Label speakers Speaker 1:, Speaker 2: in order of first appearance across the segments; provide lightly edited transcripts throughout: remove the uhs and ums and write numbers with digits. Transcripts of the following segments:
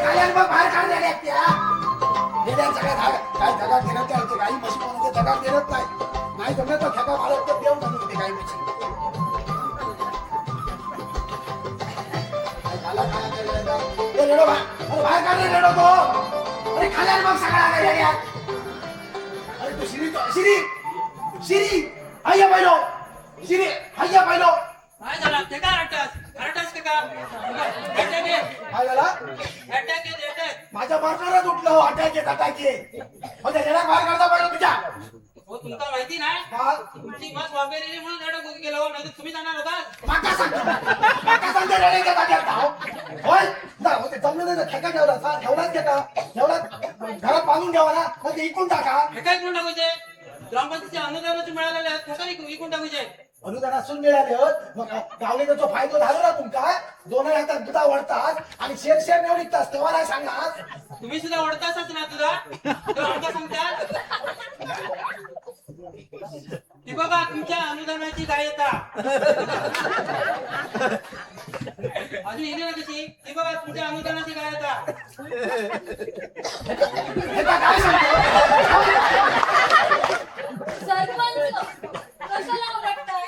Speaker 1: खाल्यान मग बाहेर काढलेले आहेत त्या गेल्याच्या काय जगात गेलं त्या गाई म्हशी कोणाच्या जगात गेलत नाही जमलं तर खेका मारत तर देऊ म्हणून ते गाई म्हशी रेडो बाहेर काढले रेडो तो अरे खाल्यान मग सगळा आला अरे तू शिरी अय्या पाहिलो शिरी अय्या पाहिलो
Speaker 2: काय झाला ते काय अटॅक का
Speaker 1: काय झाला
Speaker 2: अटॅक
Speaker 1: माझ्या पार्टनरच उठलं अटॅक हो त्याला बाहेर काढता पाहिजे तुझ्या
Speaker 2: हो तुमका माहिती नाही तुमची बस वापेरी म्हणून रडत गेलो नाही तुम्ही जाणार होता
Speaker 1: माका सांगते रेड्याच्या जागेवर धाव होय जा होते जमलं नाही ठेका ठेवलाच घरात बांधून ठेवा ना मग ते इकून टाका
Speaker 2: हे काय कोण टाकायचे ग्रामपंचायतीच्या अनुदानाचे मिळालेले आहेत हे काय विकून टाकायचे
Speaker 1: अनुदान असून मिळाले मग गावलेला जो फायदा झाला ना तुमचा दोन हातात दुधा वळतात आणि शेर नेऊन निघतात तेव्हा नाही सांगा
Speaker 2: तुम्ही सुद्धा ओढताच ना तुझा आमका सांगतात ती बघा तुमच्या अनुदानाची काय येता अजून येणे ना कशी ती बघा तुमच्या अनुदानाची काय येता
Speaker 1: काय सांगतो
Speaker 3: सरपंच कशाला ओरडताय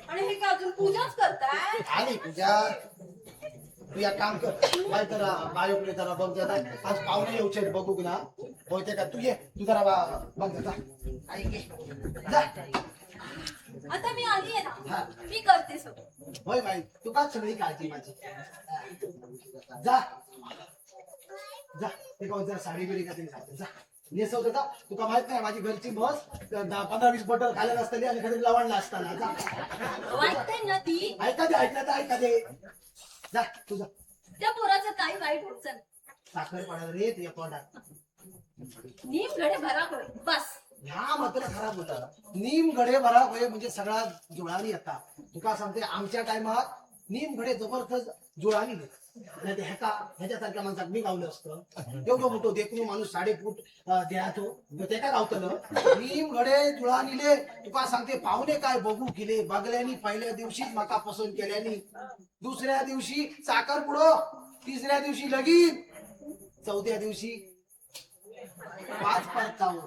Speaker 3: आणि हे का अजून पूजाच करताय
Speaker 1: आली पूजा तू या काम कर काय तर बायोकडे जरा बघ जरा आज पाहुणे येऊचे बघू ना होते का तू ये तू जरा बघ जा आई घे जा
Speaker 3: आता मी आली आहे
Speaker 1: हा.
Speaker 3: ना मी करते सगळं
Speaker 1: होय बाई तू का सगळी काळजी माझी जा जा ते कोण जरा साडी बिडी का तरी जा नेसव जा तुका माहित नाही माझी घरची बस 15-20 बॉटल खायला असताना आणि कधी लवणला असताना जा
Speaker 3: वाटतंय ना ती
Speaker 1: ऐका दे जा तुझा
Speaker 3: त्या पोराचं काही वाईट होत
Speaker 1: साखर पडाल रे तुझ्या तोंडात
Speaker 3: नीम गडे भरा होय बस
Speaker 1: ह्या मात्र खराब होता नीम गडे भरा होय म्हणजे सगळा जुळानी येता तुका सांगते आमच्या टायमात नीम गडे जबरदस्त जुळानी नाही ते ह्याच्यासारख्या माणसात मी गावलं असतं एवढं मोठं देखून माणूस 5.5 फूट देहातो ते काय गावतलं नीम गडे जुळानीले तुका सांगते पाहुणे काय बघू केले बघल्यानी पहिल्या दिवशीच मका पसंत केल्यानी दुसऱ्या दिवशी साखर पुडो तिसऱ्या दिवशी लगीन चौथ्या दिवशी 5 परतावं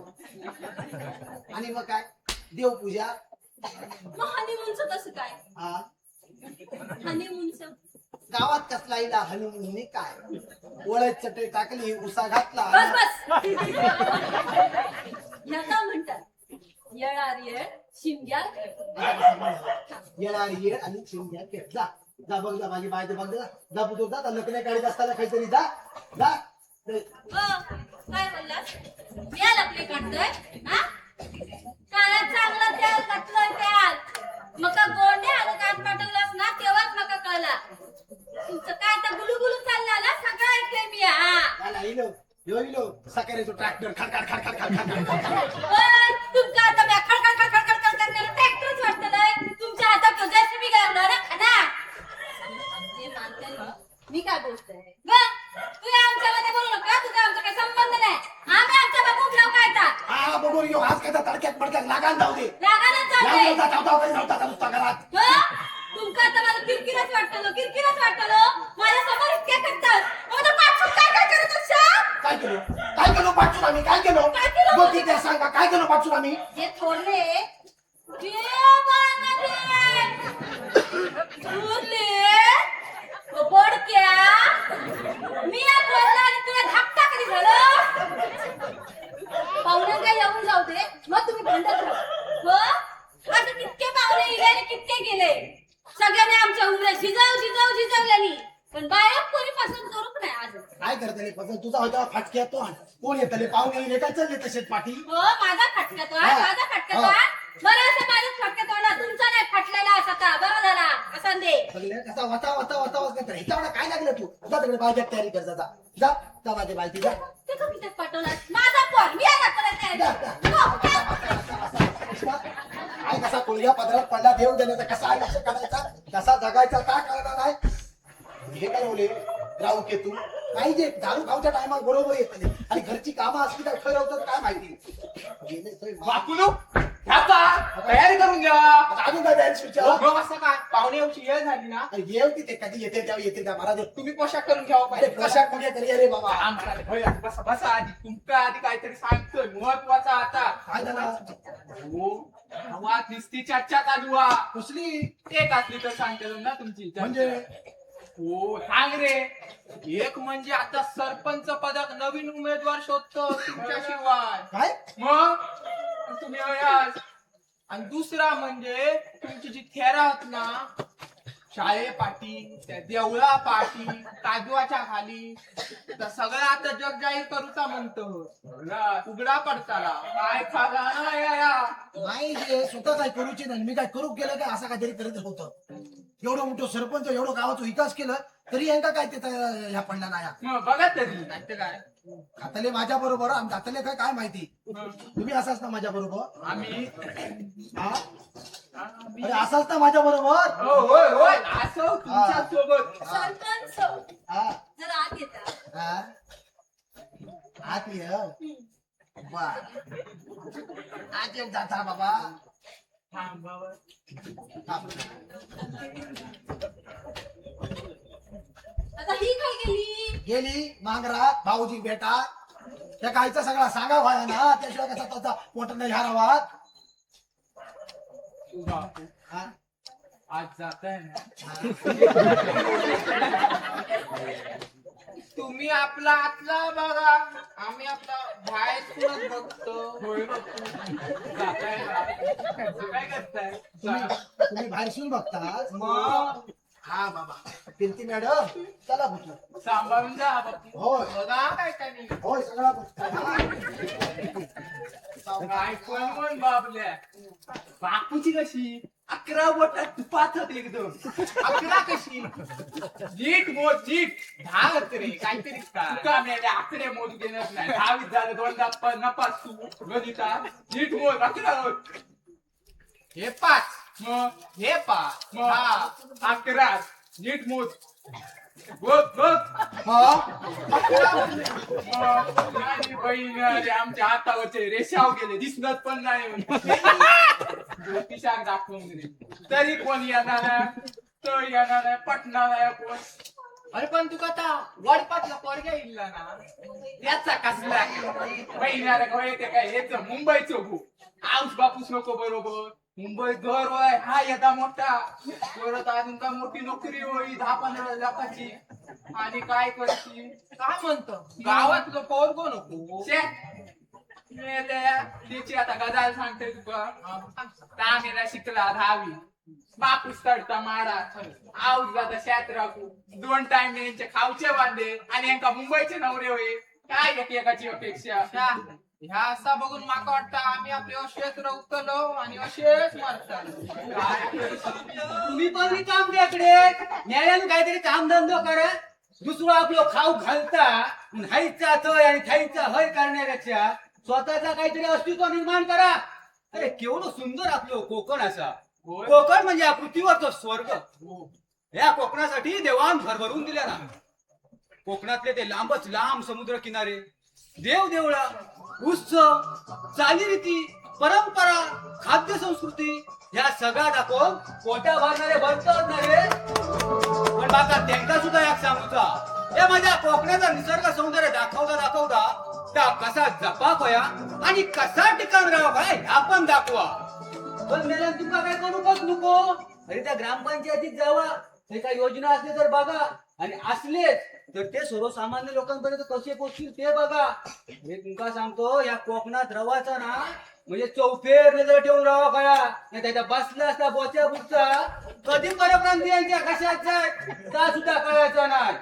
Speaker 1: आणि मग काय देवपूजा
Speaker 3: मग हनीमूनचं कसं काय
Speaker 1: हा
Speaker 3: हनीमूनचं
Speaker 1: गावात कसला इला हनीमून काय ओळख चटई टाकली उसा घातला
Speaker 3: बस ह्याला म्हणतात येळार येळ शिमग्यार
Speaker 1: येणार ये आणि शिंग्या खेळ जा जा बघ जा माझी बाय बघ जा पुतो जा लग्न काढत असताना काहीतरी जा जा
Speaker 3: काय बोललास याल आपले काढतोय हा काळा चांगला त्याल घातलं त्याल मका गोंडे आणि कान पाठवलास ना तेव्हाच मका कळला तुमचं काय तर गुलू चालला ना सगळं ऐकलंय मी हा
Speaker 1: इलो सकाळी तो ट्रॅक्टर खडखड खडखड खडखड
Speaker 3: तुमच्या आता मी खडखड करण्याला ट्रॅक्टरच वाटतं नाही तुमच्या हातात जेसीबी गावणार ना जे मानते ना मी काय बोलतोय तू आमच्यामध्ये बोलू नका तुझा आमचा काही संबंध नाही आम्ही आमच्या बाबूक नाव काढतात
Speaker 1: हा बघून येऊ आज काय तडक्यात पडक्यात लागान जाऊ दे
Speaker 3: लागायला चाललंय
Speaker 1: नव्हता नुसता घरात
Speaker 3: तुमका आता मला किरकिरच वाटतं माझ्या समोर इतक्या करतात मग पाठसून काय करत असता
Speaker 1: काय केलो पाठसून आम्ही काय केलो बघ त्या सांगा काय केलो पाठसून आम्ही
Speaker 3: जे थोरले बडक्या मी या थोरला आणि तुला धाकटा कधी झालं पाहुण्यांना येऊन जाऊ दे मग तुम्ही भांडत राहा आता कितके पाहुणे इले आणि कितके गेले सगळ्यांनी आमच्या उमऱ्या शिजवल्यानी पण बाया कोणी पसंत करूक नाही आज
Speaker 1: काय करतले पसंत तुझा होता फाटक्या तो कोण येतले पाहुणे येले काय चालले तसेच पाठी
Speaker 3: हो माझा फटका तो बरं असं माझाच फटका तोडला तुमचा नाही फाटलेला असा का बरं झाला असा दे
Speaker 1: कसा वता ह्याच्यावर काय लागलं तू जा तिकडे बायच्या तयारी कर जा जा माझ्या बायची जा
Speaker 3: ते कमी त्यात पाठवला माझा पोर मी आता परत
Speaker 1: काय कसा कोळ्या पदरात पडला देव देण्याचा कसा आयुष्य करायचा कसा जगायचा काय कळणार नाही हे काय बोले राहू केतू नाही जे दारू खाऊच्या टायमात बरोबर येत आणि घरची कामं असली तर ठरवतात काय माहिती
Speaker 4: वाकुलो
Speaker 2: तयारी करून घ्या.
Speaker 1: आता अजून काय द्यायचं विचार?
Speaker 2: मग असं काय पाहुणे येऊची वेळ झाली ना
Speaker 1: अरे येऊ तिथे कधी येते तेव्हा येते का महाराज?
Speaker 2: तुम्ही पोशाख करून घ्यावा
Speaker 1: अरे पोशाख कुठे तरी अरे बाबा
Speaker 2: हा, महाराज, होय, बसा बसा आधी तुमका आधी काहीतरी सांगतोय महत्वाचा आता.
Speaker 1: काय झाला?
Speaker 2: हो गावात नुसती चर्चा चालू आहे.
Speaker 1: कसली
Speaker 2: एक असली तर सांगते ना तुमची चर्चा.
Speaker 1: म्हणजे
Speaker 2: हो सांग रे. एक म्हणजे आता सरपंच पदाक नवीन उमेदवार शोधतो तुमच्याशिवाय.
Speaker 1: काय?
Speaker 2: मग तुम्ही याच. आणि दुसरा म्हणजे तुमची जी थेरा आहात ना शाळे पाठी त्या देवळा पाठी काजवाच्या खाली तर सगळं आता जग जाहीर करूचा म्हणतो. उघडा पडताला काय खाला ना या.
Speaker 1: नाही जे स्वतः काय करूची नाही मी काय करू केलं काय असं काहीतरी करत होतं. एवढं मोठं सरपंच एवढं गावाचा विकास केलं तरी यांका काय ते ह्या पडला नाही.
Speaker 2: मग बघा तरी नाही तर काय.
Speaker 1: खातले माझ्या बरोबर आणि दातले काय काय माहिती तुम्ही असाच ना माझ्या बरोबर?
Speaker 2: आम्ही
Speaker 1: अरे असाच ना माझ्या बरोबर?
Speaker 2: हो होय होय असं तुमच्या सोबत.
Speaker 3: सरपंच
Speaker 1: हा
Speaker 3: जरा आत येता.
Speaker 1: हा आत ये बर आज एक जाता बाबा
Speaker 2: थांबावं.
Speaker 1: थांब.
Speaker 3: आता ही काय गेली?
Speaker 1: गेली मांगरात भाऊजी बेटा त्या गायचा सगळा सांगा व्हाया ना त्याशिवाय कसा त्याचा पोट नाही हरावात.
Speaker 2: बापू,
Speaker 1: हा?
Speaker 2: आज जात आहे ना
Speaker 1: हा.
Speaker 2: तुम्ही आपला आतला बघा आम्ही आपला बाहेर बघतो. होय बघतो. जाताय ना. काय करताय?
Speaker 1: तुम्ही बाहेरसून बघता
Speaker 2: मग
Speaker 1: हा बाबा कीर्ती मॅडम चला बघू.
Speaker 2: सांभाळून जा बापू.
Speaker 1: होय
Speaker 2: बघा काय त्यांनी
Speaker 1: होय सगळा बघतो.
Speaker 2: काय पण बापल्या बापूची कशी 11 बोटात तुपात एकदम 11 कशी नीट मोज नीट 10 रे काहीतरी तुका मेले आकडे मोज घेणार नाही 10 झालं 2 नपास तू गणिता नीट मोज 11 होत. हे 5 मग हे 5 मग हा 11 नीट मोज बघ बघ. माझी बहीण अरे आमच्या हातावरचे रेषाव गेले दिसत पण नाही. ज्योतिषाक दाखवून दिले तरी कोण येणार तो येणार आहे पटणार आहे कोण. अरे पण तुका आता वडपातला पोरग्या इल्ला ना त्याचा कसला बहिणारा येते काय हेच मुंबईचं भू आऊस बापूस नको बरोबर. मुंबईत घर होय हा येता मोठा परत अजून का मोठी नोकरी होई 10-15 लाखाची आणि काय करती काय म्हणतो गावातलं पोरगो नको त्याची आता गजाल सांगते तुका. तामेला शिकला 10वी बापूस तडता मारा आऊस जाता शेत राखू 2 टाइम यांचे खाऊचे बांधे आणि यांका मुंबईचे नवरे होय काय एकाची अपेक्षा. ह्या असा बघून माका वाटतं आम्ही आपले असेच रवतलो आणि असेच मारतालो.
Speaker 4: तुम्ही पण काम द्याकडे न्यायानं काहीतरी काम धंदो करा. दुसरं आपलं खाऊ घालता हायचा थय आणि थाईचा हय करण्यापेक्षा स्वतःचा काहीतरी अस्तित्व निर्माण करा. अरे केवढं सुंदर आपलं कोकण असा.
Speaker 2: होय.
Speaker 4: कोकण म्हणजे या पृथ्वीवरचं स्वर्ग. या कोकणासाठी देवान भरभरून दिल्या ना. कोकणातले ते लांबच लांब समुद्र किनारे देव देवळा उत्सव चालीरीती परंपरा खाद्य संस्कृती ह्या सगळ्या दाखवून पोटा भरणारे भरतात ना रे. पण बाका त्यांना सुद्धा एक सांगूचा या माझ्या कोकणाचा निसर्ग सौंदर्य दाखवता त्या कसा जपा कया आणि कसा ठिकाण राहा ह्या पण दाखवा. पण मेला तुका काय करूच नको. अरे त्या ग्रामपंचायतीत जावा हे काय योजना असले तर बघा आणि असलेच तर ते सर्वसामान्य लोकांपर्यंत कसे पोहोचतील ते बघा. हे तुमका सांगतो या कोकणात रवाचा ना म्हणजे चौफेर नजर ठेवून राहा कया नाही त्याच्या बसला असता बोच्या बुटचा कधी परप्रांती यांच्या कशात जाय का सुद्धा कळायचा नाही.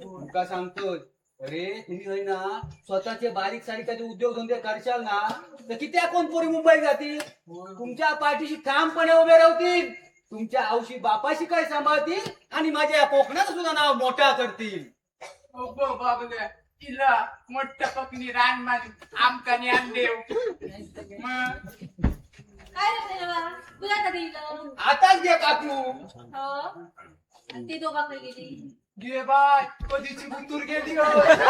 Speaker 4: तुमका सांगतो अरे तुम्ही होय ना स्वतःचे बारीक सारीक उद्योग धंदे करशाल ना तर किती कोण पोरी मुंबईत जातील. तुमच्या पाठीशी ठामपणे उभे राहतील. तुमच्या औशी बापाशी काय सांभाळतील आणि माझ्या या कोकणाचं सुद्धा नाव मोठा करतील.
Speaker 2: बाबल्या तिला मोठ्या पकनी रान मारी आमका ज्ञान देव. मग
Speaker 3: काय रे देवा तुला कधी दिलं?
Speaker 4: आताच घे काकू.
Speaker 3: हो आणि ती दोघांकडे गेली.
Speaker 2: गे बाय कधीची बुतूर गेली हो.
Speaker 3: त्यांना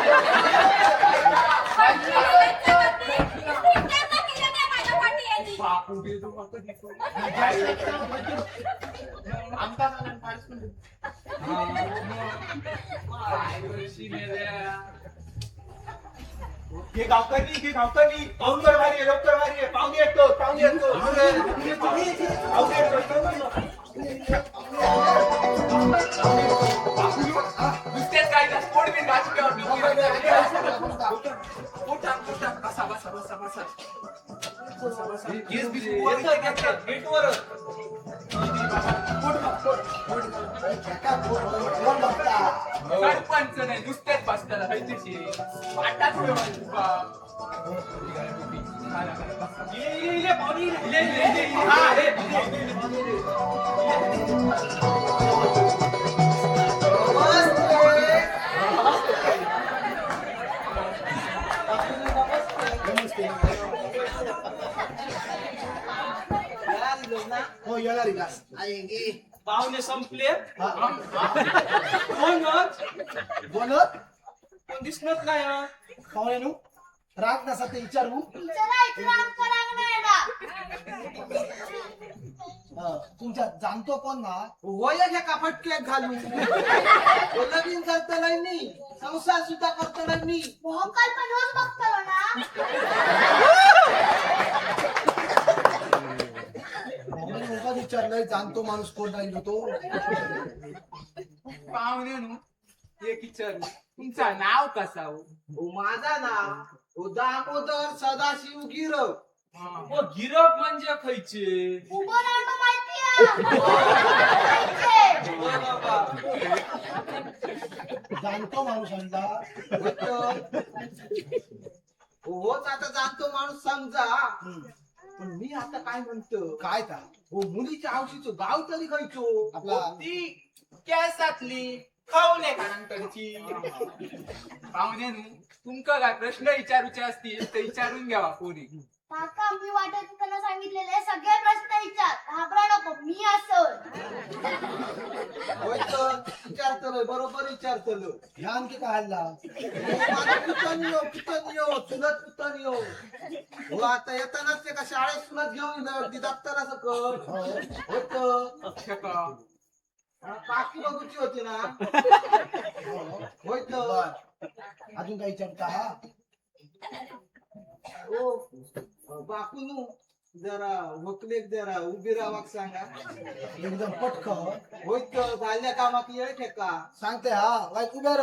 Speaker 3: केलं त्या माझ्या पाठी यायची.
Speaker 2: बापू बी आमचा काय गोष्टी मेल्या.
Speaker 4: हे गावकरी लवकर भारी आहे पाहुणे येतो
Speaker 2: नुसतेच काय ना पोट बिन बसा बसा बसा बसा सरपंच नाही नुसतेच बसताना वाटाच
Speaker 1: हो येणार विकास आएंगे
Speaker 4: पाहुणे संपले
Speaker 1: हा.
Speaker 4: कोण
Speaker 1: कोण
Speaker 4: दिसत नाही
Speaker 1: पाहुण्यानु राग नसा ते विचारू तुमच्या जाणतो कोण ना
Speaker 5: वयाच्या कापटक्यात घालू लगीन करता नाही मी संसार सुद्धा करता नाही मी
Speaker 3: मोहकाल पण रोज बघतो ना
Speaker 1: पाहुण्यानु विचारलंय जाणतो माणूस कोण नाही तो
Speaker 2: पाहुण्यानु एक विचारू तुमचं नाव कसा हो
Speaker 5: माझा नाव दामोदर सदाशिव गिरव
Speaker 4: गिरक म्हणजे खायचे
Speaker 3: उभं राहणं माहिती
Speaker 1: जाणतो माणूस आणला
Speaker 5: होच आता जाणतो माणूस समजा पण मी आता काय म्हणतो
Speaker 1: काय का
Speaker 5: हो मुलीच्या आवशीचं गाव तरी खायचो
Speaker 1: आपला
Speaker 2: ती कॅसातली खाऊने कानांकडची पाहुण्यानु तुमका काय प्रश्न विचारूचे असतील तर विचारून घ्यावा कोणी
Speaker 3: काका मी वाटत त्यांना सांगितलेले सगळे प्रश्न विचार घाबरा नको मी असं
Speaker 5: होय तर विचारतलोय बरोबर विचारतलो
Speaker 1: ह्या आणखी काय हल्ला
Speaker 5: चुलत पुतणियो हो आता येतानाच ते का शाळेत चुलत घेऊन ती दप्तराचं कर होत पाकी बघूची होती ना होय तर
Speaker 1: बर अजून काही चर्चा
Speaker 5: ओ बापूनू जरा वकलेक जरा उभी राहावाक सांगा
Speaker 1: एकदम पटकन
Speaker 5: होय तर झाल्या कामाक येळ ठेका
Speaker 1: सांगते हा वाईट उभ्या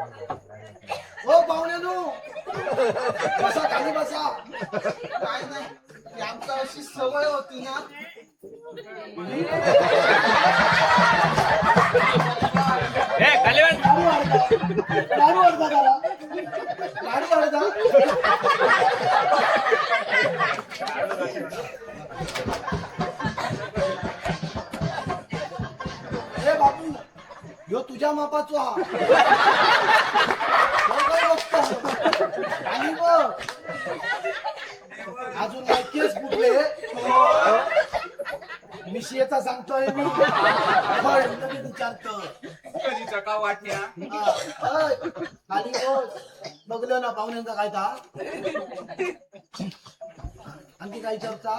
Speaker 1: ओ पाहुण्यानो बसा खाली बसा
Speaker 5: काय नाही ती आमचा अशी सवय होती ना
Speaker 1: लाडू अर्धा लाडू अर्धा ए बापू ह्यो तुझ्या मापाचो हा आणि बघ अजून काय केस कुठले मिशियेचा सांगतोय मी विचारतो
Speaker 2: कधीचा का वाटण्या
Speaker 1: खाली बघलं ना पाहुण्यांचा काय था आणखी काही चर्चा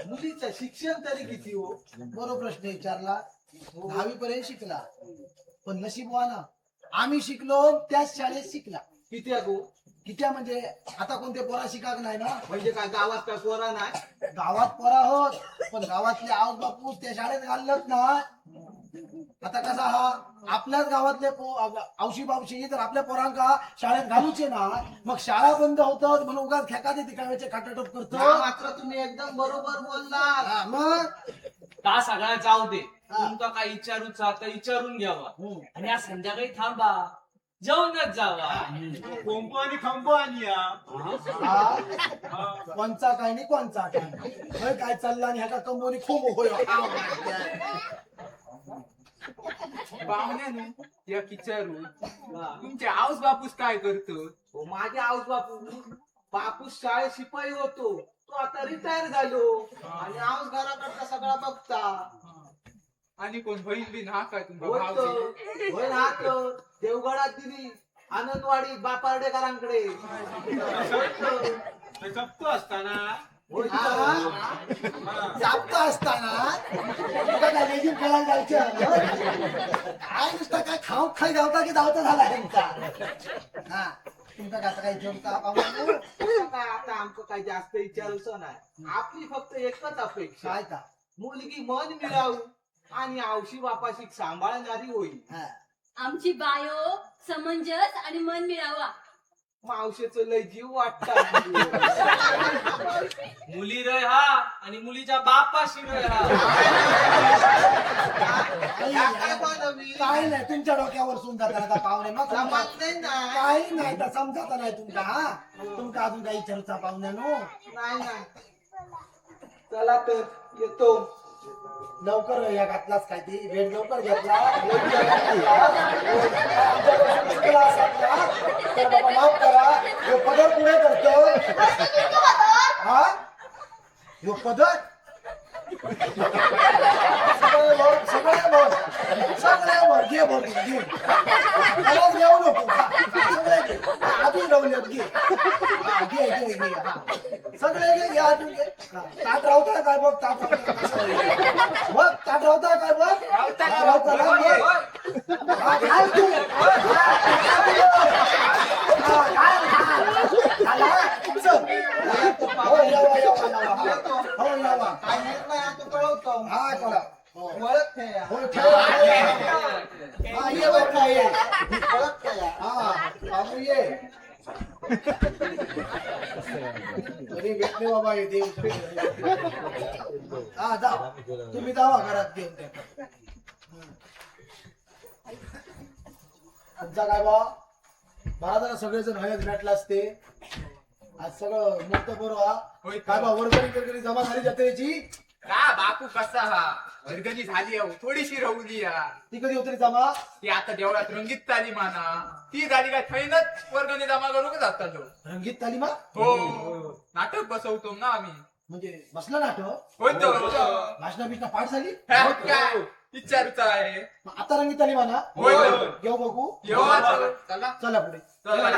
Speaker 5: मुलीचं शिक्षण तरी किती हो
Speaker 1: बरोबर प्रश्न विचारला 10वी पर्यंत शिकला पण नशीबवाना आम्ही शिकलो त्याच शाळेत शिकला
Speaker 5: किती गो
Speaker 1: किती म्हणजे आता कोणते पोरा शिकाक नाही ना
Speaker 5: म्हणजे काय गावात काय पोरा नाही
Speaker 1: गावात पोरा होत पण गावातले आऊस बापू त्या शाळेत घालत ना आता कसा हा आपल्याच गावातले औशी बावशी तर आपल्या पोरांका शाळेत घालूचे ना मग शाळा बंद होतात म्हणून उगाच खेका देते काव्याचे खाटाटोप करतो
Speaker 5: मात्र तुम्ही एकदम बरोबर बोलला
Speaker 1: मग
Speaker 6: का सगळ्या जाऊ दे तुमका काय विचारूचा तर विचारून घ्यावा आणि आज संध्याकाळी थांबा जेवणच जावा
Speaker 4: कोंबो आणि खंबो आणि या
Speaker 1: कोणचा काय नाही कोणचा काय काय चालला आणि ह्याचा कंबोनी खूप होय
Speaker 2: पाहुण्यानु एक विचारू तुमचे आऊस बापूस काय करतो
Speaker 5: माझे आऊस बापू बापूस शाळेत शिपाई होतो, तो आता रिटायर झालो आणि आऊस घराकडचा सगळा बघता.
Speaker 2: आणि कोण बहीण बी ना काय तुमचा
Speaker 5: होय
Speaker 2: भाऊ
Speaker 5: तो, होय ना तो, देवगडात दिली आनंदवाडी बापार्डेकरांकडे. होय तो.
Speaker 4: ते जप्त असताना
Speaker 5: होय तो.
Speaker 1: हा. जास्त असताना तुका काय लेझीम खेळायला जायचं काय नुसतं काय खाऊ खाई धावता की धावता झाला तुमचा. हा तुमचा कसं काही जेवता पाहू
Speaker 5: तसं काय आता आमचं काही जास्त विचारूच नाही. आपली फक्त एकच अपेक्षा,
Speaker 1: काय का
Speaker 5: मुलगी मन मिळावू आणि आवशी बापाशी सांभाळणारी होईल.
Speaker 1: हा.
Speaker 3: आमची बायो समंजस आणि मन मिळावा.
Speaker 5: मावशेचं लय जीव वाटतात.
Speaker 6: मुली रय हा आणि मुलीच्या बापाशी रय हा.
Speaker 5: काय बनवी?
Speaker 1: काय नाही तुमच्या डोक्यावर सुंदर आता पाहुणे मग
Speaker 5: जमत नाही ना.
Speaker 1: काही नाही तर समजत नाही तुमका. हा तुमका अजून काही विचारूचा पाहुण्यानो
Speaker 5: नाही नाही. चला तर येतो.
Speaker 1: लवकर या घातलाच काय ती भेट लवकर घेतला तर बाबा माफ करा ह्यो पदर पुढे करतो. हा ह्यो पदर सगळे घे बोल घे मला घेऊ नको सगळे घे आधी रवल्यात घे हा, घे घे घे हा सगळे घे घ्या आधी घे ताट रावता काय बघ ताट बघ ताट रावता काय बघ रावता ना बघ हा घाल तू हा घाल घाल चल हो यावा यावा यावा हो यावा
Speaker 5: काय निर्णय आता कळवतो.
Speaker 1: हा कळा
Speaker 5: ओळख ठेया.
Speaker 1: हो ठेव हा ये बघ काय ये
Speaker 5: ओळख ठेया.
Speaker 1: हा बाबू ये तरी भेटले बाबा हे देव हा जा तुम्ही जावा घरात घेऊन त्या तुमचा काय बा महाराजांना सगळेजण हयच भेटला असते आज सगळं मुक्त बरोबर काय बा वर्गणी जमा झाली जत्रेची
Speaker 2: का बापू कसा हा वर्गणी झाली आहे, थोडीशी रवली या.
Speaker 1: ती कधी होती जमा
Speaker 2: ती आता देवळात रंगीत चाली माना ती झाली काय थैनच वर्गणी जमा करू जातात लोक.
Speaker 1: रंगीत तालीमा
Speaker 2: हो नाटक बसवतो ना आम्ही.
Speaker 1: म्हणजे बसला नाटक
Speaker 2: होतो
Speaker 1: भाषणा बिषणा पाठ झाली
Speaker 2: काय विचारूचा आहे.
Speaker 1: मग आता रंगीत तालीमा ना
Speaker 2: होय
Speaker 1: घेऊ बघू
Speaker 2: येवा चला
Speaker 1: चला पुढे
Speaker 2: चला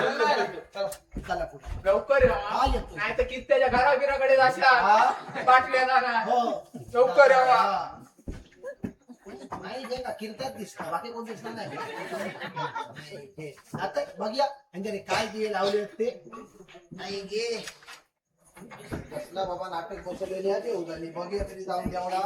Speaker 1: चला पुढे
Speaker 2: लवकर
Speaker 1: हा, येतो.
Speaker 2: नाही तर कित्याच्या घराबिराकडे जाशाल
Speaker 1: हा.
Speaker 2: बाटल्या जाणार
Speaker 1: हो
Speaker 2: लवकर यावा.
Speaker 1: हा. नाही जे का कीर्तन दिसता बाकी कोण दिसणार नाही हे. आता बघूया म्हणजे काय दिवे लावले आहेत ते नाही गे कसला बाबा नाटक बसवलेली आहे ते उदाली बघूया तरी जाऊन जेवढा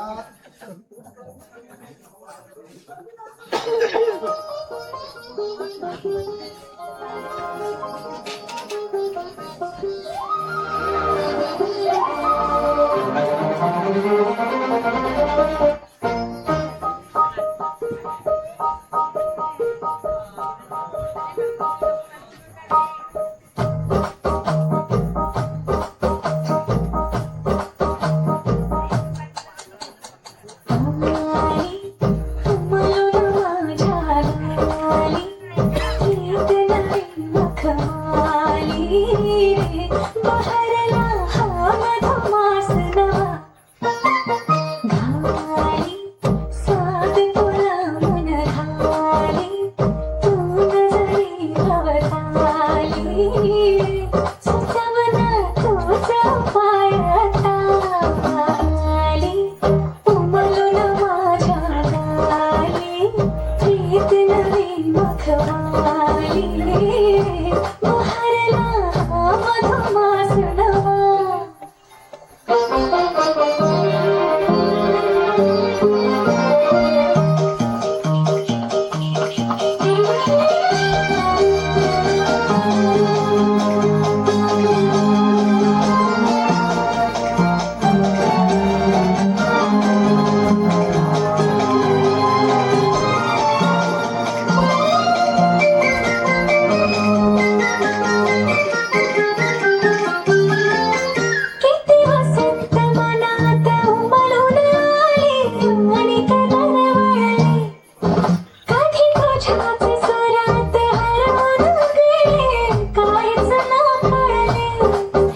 Speaker 7: सुरात हरवून गेले काहीच न कळले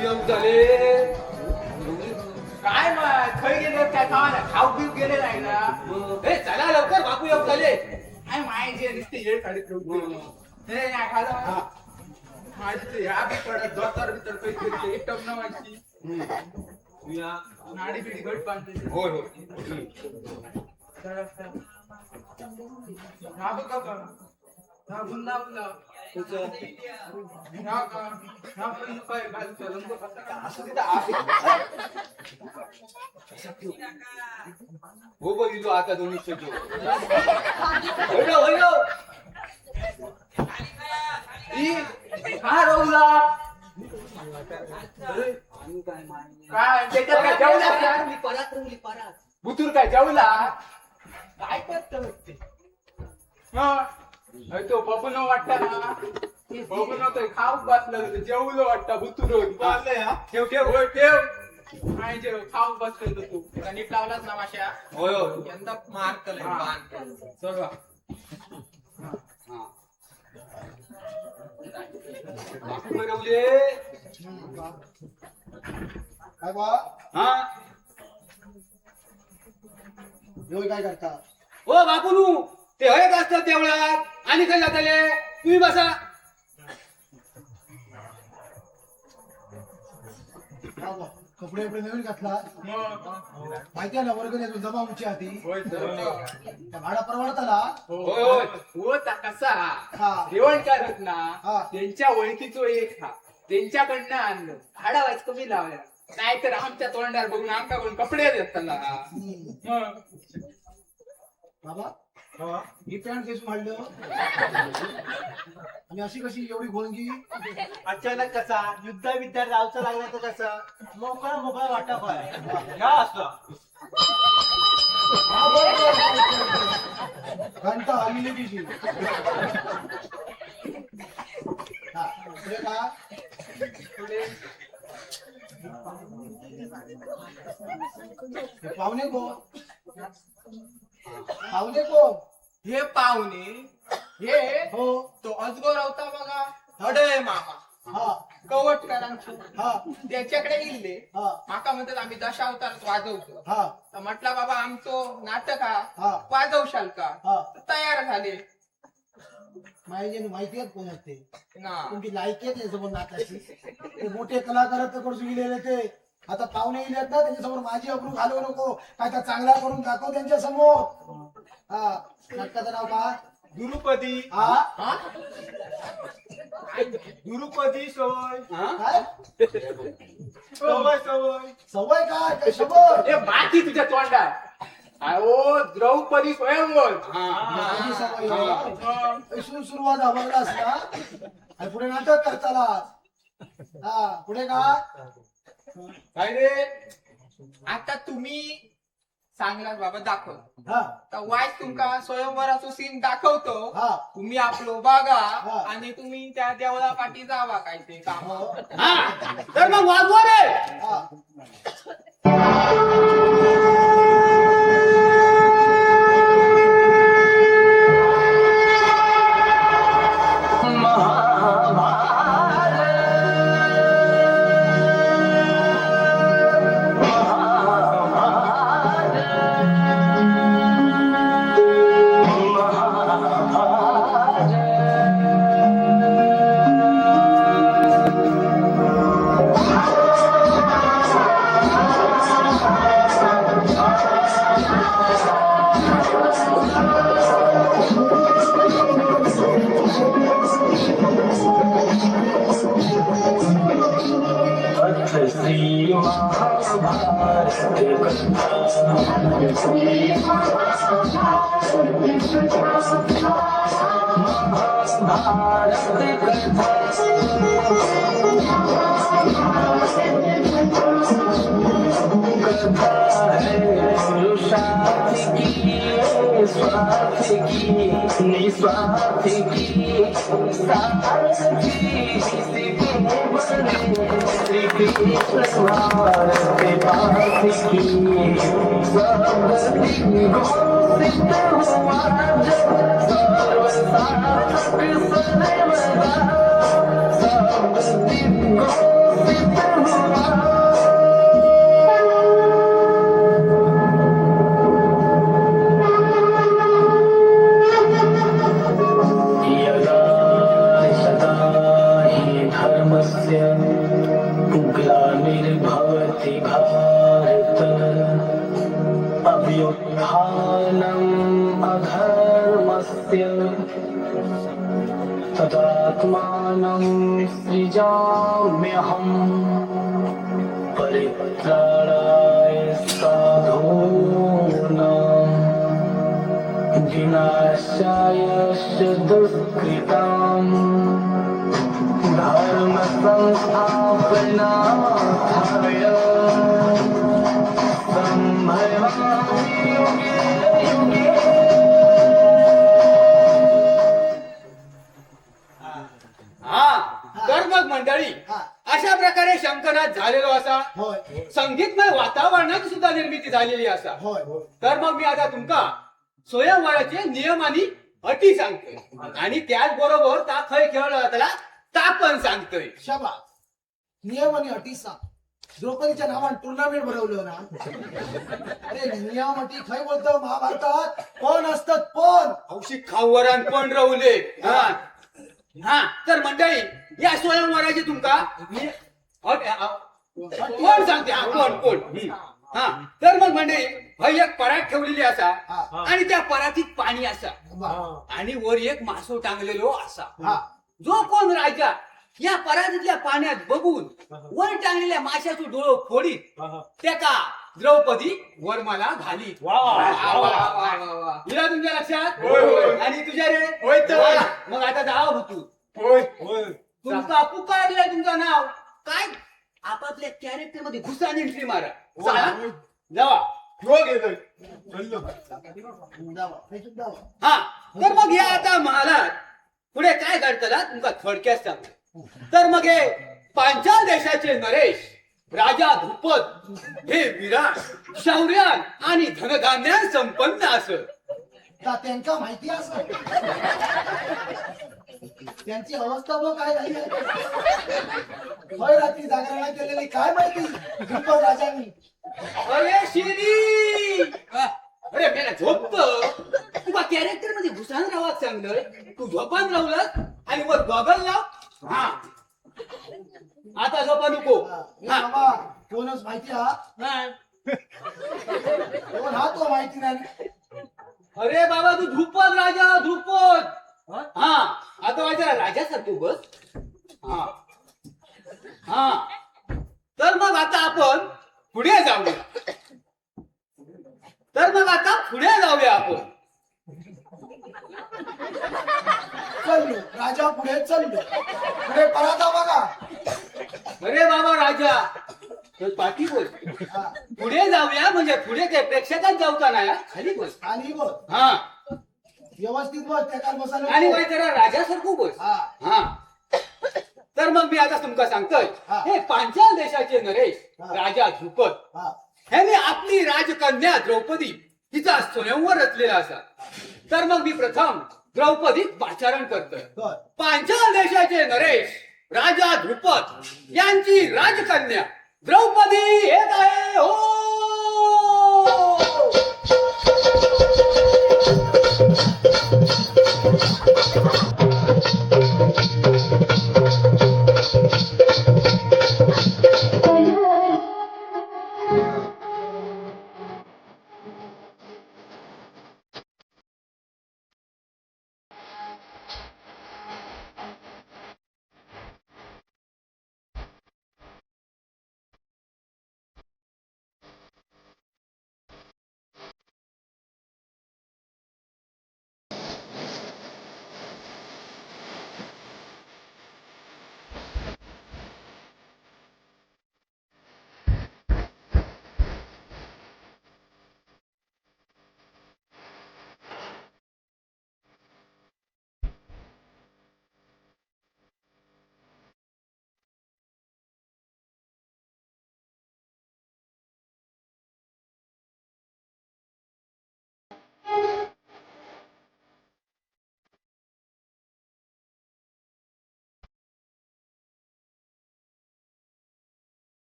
Speaker 4: येऊ झाले.
Speaker 2: काय मग खय गेले काय खाऊ पिऊ गेले नाही ना
Speaker 4: ए चला लवकर बापू येऊ झाले.
Speaker 2: काय माहिती नुसते येळ काढत ठेवते हे नाही खालं माझी ह्या बी पडत दोतर बितर काही फिरते एकदम न माझी नाडी बिडी घट बांधते
Speaker 4: होय होय.
Speaker 2: हा बघ का हा गुन्हा आपला हा का हा पण काय घालतो रंग कसा
Speaker 4: असं तिथं हो बघितलो आता दोन्ही सजो.
Speaker 2: काय रोवला काय त्याच्यात काय जेवला बुतूर काय जेवला काय करतो ते तो बबन वाटता ना बबन होतं खाऊच बसलं जेवलं वाटतं बुतूर ठेव ठेव होय ठेव काय जेव खाऊच बसलं तू नीट लावलाच ना माश्या
Speaker 4: होय होय.
Speaker 2: यंदा मारतलंय बाण चल
Speaker 4: बापू मिळवले.
Speaker 1: काय बा
Speaker 4: हा
Speaker 1: एवढी काय करता
Speaker 4: ओ बापूनू ते हयत असतात देवळात आणि काय जाताले तुम्ही बसा.
Speaker 1: हा बा, कपडे बिपडे नवीन घातला
Speaker 2: मग
Speaker 1: माहिती आहे ना वर्गणी अजून जमा उंची आधी
Speaker 2: होय
Speaker 1: त्या भाडा परवडताला
Speaker 4: होय होय.
Speaker 2: होता कसा
Speaker 1: हा.
Speaker 2: जेवण करत ना
Speaker 1: हा.
Speaker 2: त्यांच्या ओळखीचो एक हा त्यांच्याकडनं आणलं भाडा वाईस कमी लावला नाहीतर आमच्या तोंडावर बघून आमच्याकडून कपडे देताना
Speaker 1: बाबा ही पॅन्ट केस मांडलं आणि अशी कशी एवढी गोळंगी
Speaker 5: अचानक कसा युद्ध विद्या जावचं लागलं तर कसं मोकळा मोकळा वाटप आहे या असं
Speaker 1: घंटा हल्ली तिची हा पुढे का हे पाहुणे कोण पाहुणे कोण
Speaker 2: हे पाहुणे हे
Speaker 1: हो
Speaker 2: तो अजगर होता बघा हडय मामा
Speaker 1: हा
Speaker 2: कवटकरांचे
Speaker 1: हा
Speaker 2: त्याच्याकडे गेले
Speaker 1: हा
Speaker 2: माका म्हणतात आम्ही दशावतार वाजवतो
Speaker 1: हा
Speaker 2: तर म्हटलं बाबा आमचं नाटक
Speaker 1: हा.
Speaker 2: हा वाजवशाल का
Speaker 1: हा
Speaker 2: तर तयार झाले
Speaker 1: माहिती आहे कोण असते
Speaker 2: ना
Speaker 1: तुमची लायकी आहे त्याच्यासमोर नाचाची ते मोठे कलाकार कडून गेलेले ते आता पाहुणे येतात ना त्यांच्यासमोर माझी अब्रू घालवू नको काय त्या चांगला करून दाखव त्यांच्या समोर हा नाटकाचं नाव का
Speaker 5: दुरुपदी
Speaker 1: हा
Speaker 2: हा?
Speaker 5: दुरुपदी सवय
Speaker 1: काय
Speaker 5: सवय सवय
Speaker 1: सवय काय शबर
Speaker 2: हे बाकी तुझ्या तोंडात अहो द्रौपदी स्वयंवर
Speaker 1: माझी सवय इथून सुरुवात आवडलास ना आणि पुढे नाटक करताला हा पुढे का
Speaker 2: काय रे आता तुम्ही सांगलात बाबा दाखव
Speaker 1: हा
Speaker 2: तर वाईट तुमका स्वयंवराचं सीन दाखवतो
Speaker 1: हा
Speaker 2: तुम्ही आपलं बघा
Speaker 1: हा.
Speaker 2: आणि तुम्ही त्या देवळा पाठी जावा काय ते काम
Speaker 1: हो.
Speaker 4: हा तर मग वाजवा रे.
Speaker 1: हा
Speaker 7: Go यदा सदा हि धर्मस्य ग्लानिर्भवति भारत अभ्युत्थानम् अधर्मस्य तदात्मानं सृजाम्यहम् परित्राणाय साधूनाम् विनाशाय च दुष्कृताम् धर्म संस्थापनार्थाय संभवामि युगे युगे.
Speaker 4: हा तर मग मंडळी
Speaker 1: हा.
Speaker 4: अशा प्रकारे शंकनात झालेलो असा
Speaker 1: होय
Speaker 4: संगीतमय वातावरणाची सुद्धा निर्मिती झालेली असा.
Speaker 1: होय होय
Speaker 4: तर मग मी आता तुमका स्वयंवराचे नियम आणि अटी सांगतोय आणि त्याचबरोबर ता खय खेळला जातला ता पण सांगतोय.
Speaker 1: शाबास नियम आणि अटी सांग. द्रौपदीच्या नावान टुर्नामेंट भरवलं ना. अरे नियम अटी खय बोलतो महाभारतात कोण असतात कोण
Speaker 4: औषध खाऊवरान पण रवले. हा हा तर मंडळी या स्वयंवराची तुमका मी कोण सांगते. हा कोण हा तर मग मंडळी भाई एक परात ठेवलेली असा
Speaker 1: हा.
Speaker 4: आणि त्या परातीत पाणी असा
Speaker 1: वा.
Speaker 4: आणि वर एक मासो टांगलेलो असा.
Speaker 1: हा
Speaker 4: जो कोण राजा या परातीतल्या पाण्यात बघून वर टांगलेल्या माशाचं डोळं फोडीत त्याका द्रौपदी वरमाला घाली. हिला तुमच्या लक्षात आणि तुझ्या रे वा. मग आता जावा तू तुमचा पुकारलंय तुमचं नाव काय आपापल्या कॅरेक्टर मध्ये घुसा आणि एंट्री मारा. चला, जावा.
Speaker 1: जावा. हे सुद्धा वा.
Speaker 4: हा तर मग या आता महालात पुढे काय घडतं तुमका थोडक्यात सांगतो. तर मग हे पांचाल देशाचे नरेश राजा ध्रुपद हे विराट शौर्यान आणि धनधान्यान संपन्न असत.
Speaker 1: का त्यांका माहिती असं त्यांची अवस्था बघ काय झाली आहे. होय रात्री जागरणा केलेली काय माहिती द्रुपद राजांनी.
Speaker 4: अरे शिरी अरे मेला झोपत तुला कॅरेक्टर मध्ये घुसान राहावं सांगलं तू झोपान राहुलस आणि वर गॉगल लाव. हा आता झोपा नको.
Speaker 1: हे बाबा कोणच माहिती हा कोण हा तो माहिती नाही.
Speaker 4: अरे बाबा तू ध्रुपद राजा ध्रुपद. हा आता माझ्या राजासारखं बस. हा हा तर मग आता आपण पुढे जाऊया. आपण
Speaker 1: चललो राजा पुढे चाललो पुढे पराता बघा.
Speaker 4: अरे बाबा राजा तर पाठी बोल.
Speaker 1: हा.
Speaker 4: पुढे जाऊया म्हणजे पुढे काय प्रेक्षकात जाऊ का नाही. खाली बस.
Speaker 1: आणि बघ
Speaker 4: हा
Speaker 1: व्यवस्थित बघ त्या बसायला
Speaker 4: आणि
Speaker 1: नको.
Speaker 4: बाई जरा राजासारखं बस.
Speaker 1: हा.
Speaker 4: हा तर मग मी आता तुमका सांगतोय
Speaker 1: हा.
Speaker 4: हे पांचाल देशाचे नरेश
Speaker 1: हा.
Speaker 4: राजा ध्रुपद
Speaker 1: हा.
Speaker 4: ह्याने आपली राजकन्या द्रौपदी हिचा स्वयंवर रचलेला असा. तर मग मी प्रथम द्रौपदी पाचारण करतोय.
Speaker 1: कर.
Speaker 4: पांचाल देशाचे नरेश राजा ध्रुपद यांची राजकन्या द्रौपदी येत आहे हो.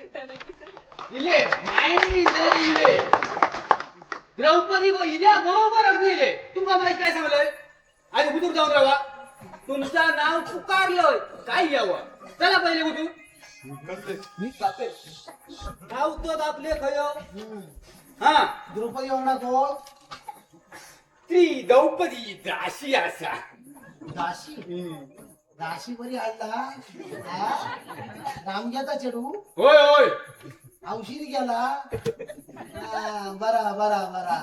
Speaker 4: इले मायनी इले द्रौपदी व इल्या बरोबरच गेले. तुमका माहित काय सांगलंय? आधी बुजुर्ग जाऊन राहा. तुमचं नाव पुकारलंय काय यावं. चला पहिले बुजुर्ग. धावतो आपले खय. हा
Speaker 1: द्रौपदी एवढा कोण
Speaker 4: ती द्रौपदी दाशी असा.
Speaker 1: दाशी दाशी बरी आला रामग्याचा चेडू
Speaker 4: होय होय.
Speaker 1: औषधी गेला बरा बरा बरा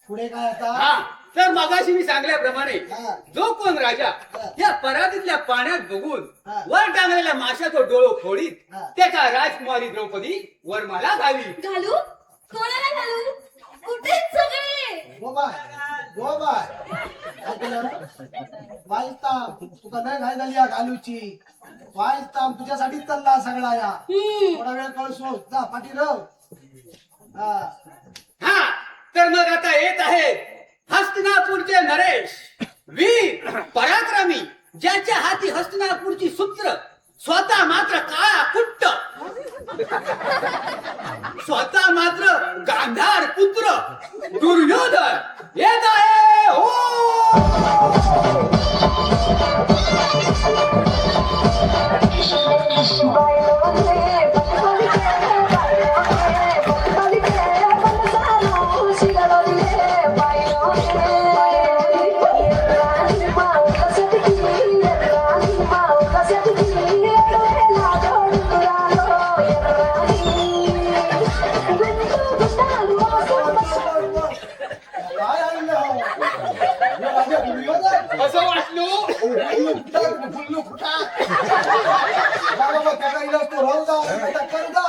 Speaker 1: पुढे काय आता
Speaker 4: हा तर मगाशी मी सांगल्याप्रमाणे
Speaker 1: हा.
Speaker 4: जो कोण राजा या परातीतल्या पाण्यात बघून
Speaker 1: हा.
Speaker 4: वर टांगलेल्या माशाचा डोळो फोडीत
Speaker 1: हा.
Speaker 4: त्याचा राजकुमारी द्रौपदी वरमाला घाली.
Speaker 3: घालू कोणाला घालू कुठे सगळे
Speaker 1: गोबाय गोबाय काय केलं वाईस्ताम तुका नाही घाई झाली या घालूची वाईस्ताम तुझ्यासाठी चालला सगळा या थोडा वेळ कळसो जा पाठी रव हा
Speaker 4: हा तर मग आता येत आहे हस्तिनापूरचे नरेश वीर पराक्रमी ज्याच्या हाती हस्तिनापूरची सूत्र स्वतः मात्र काळा कुट्ट स्वतः मात्र गांधार पुत्र दुर्योधन येत आहे हो.
Speaker 1: काय आणलं हे राजा दुर्योधन
Speaker 4: असं वाटलो.
Speaker 1: फुल्लू फुटा बाबा त्याचा इलाज तो राहून जा आता कर जा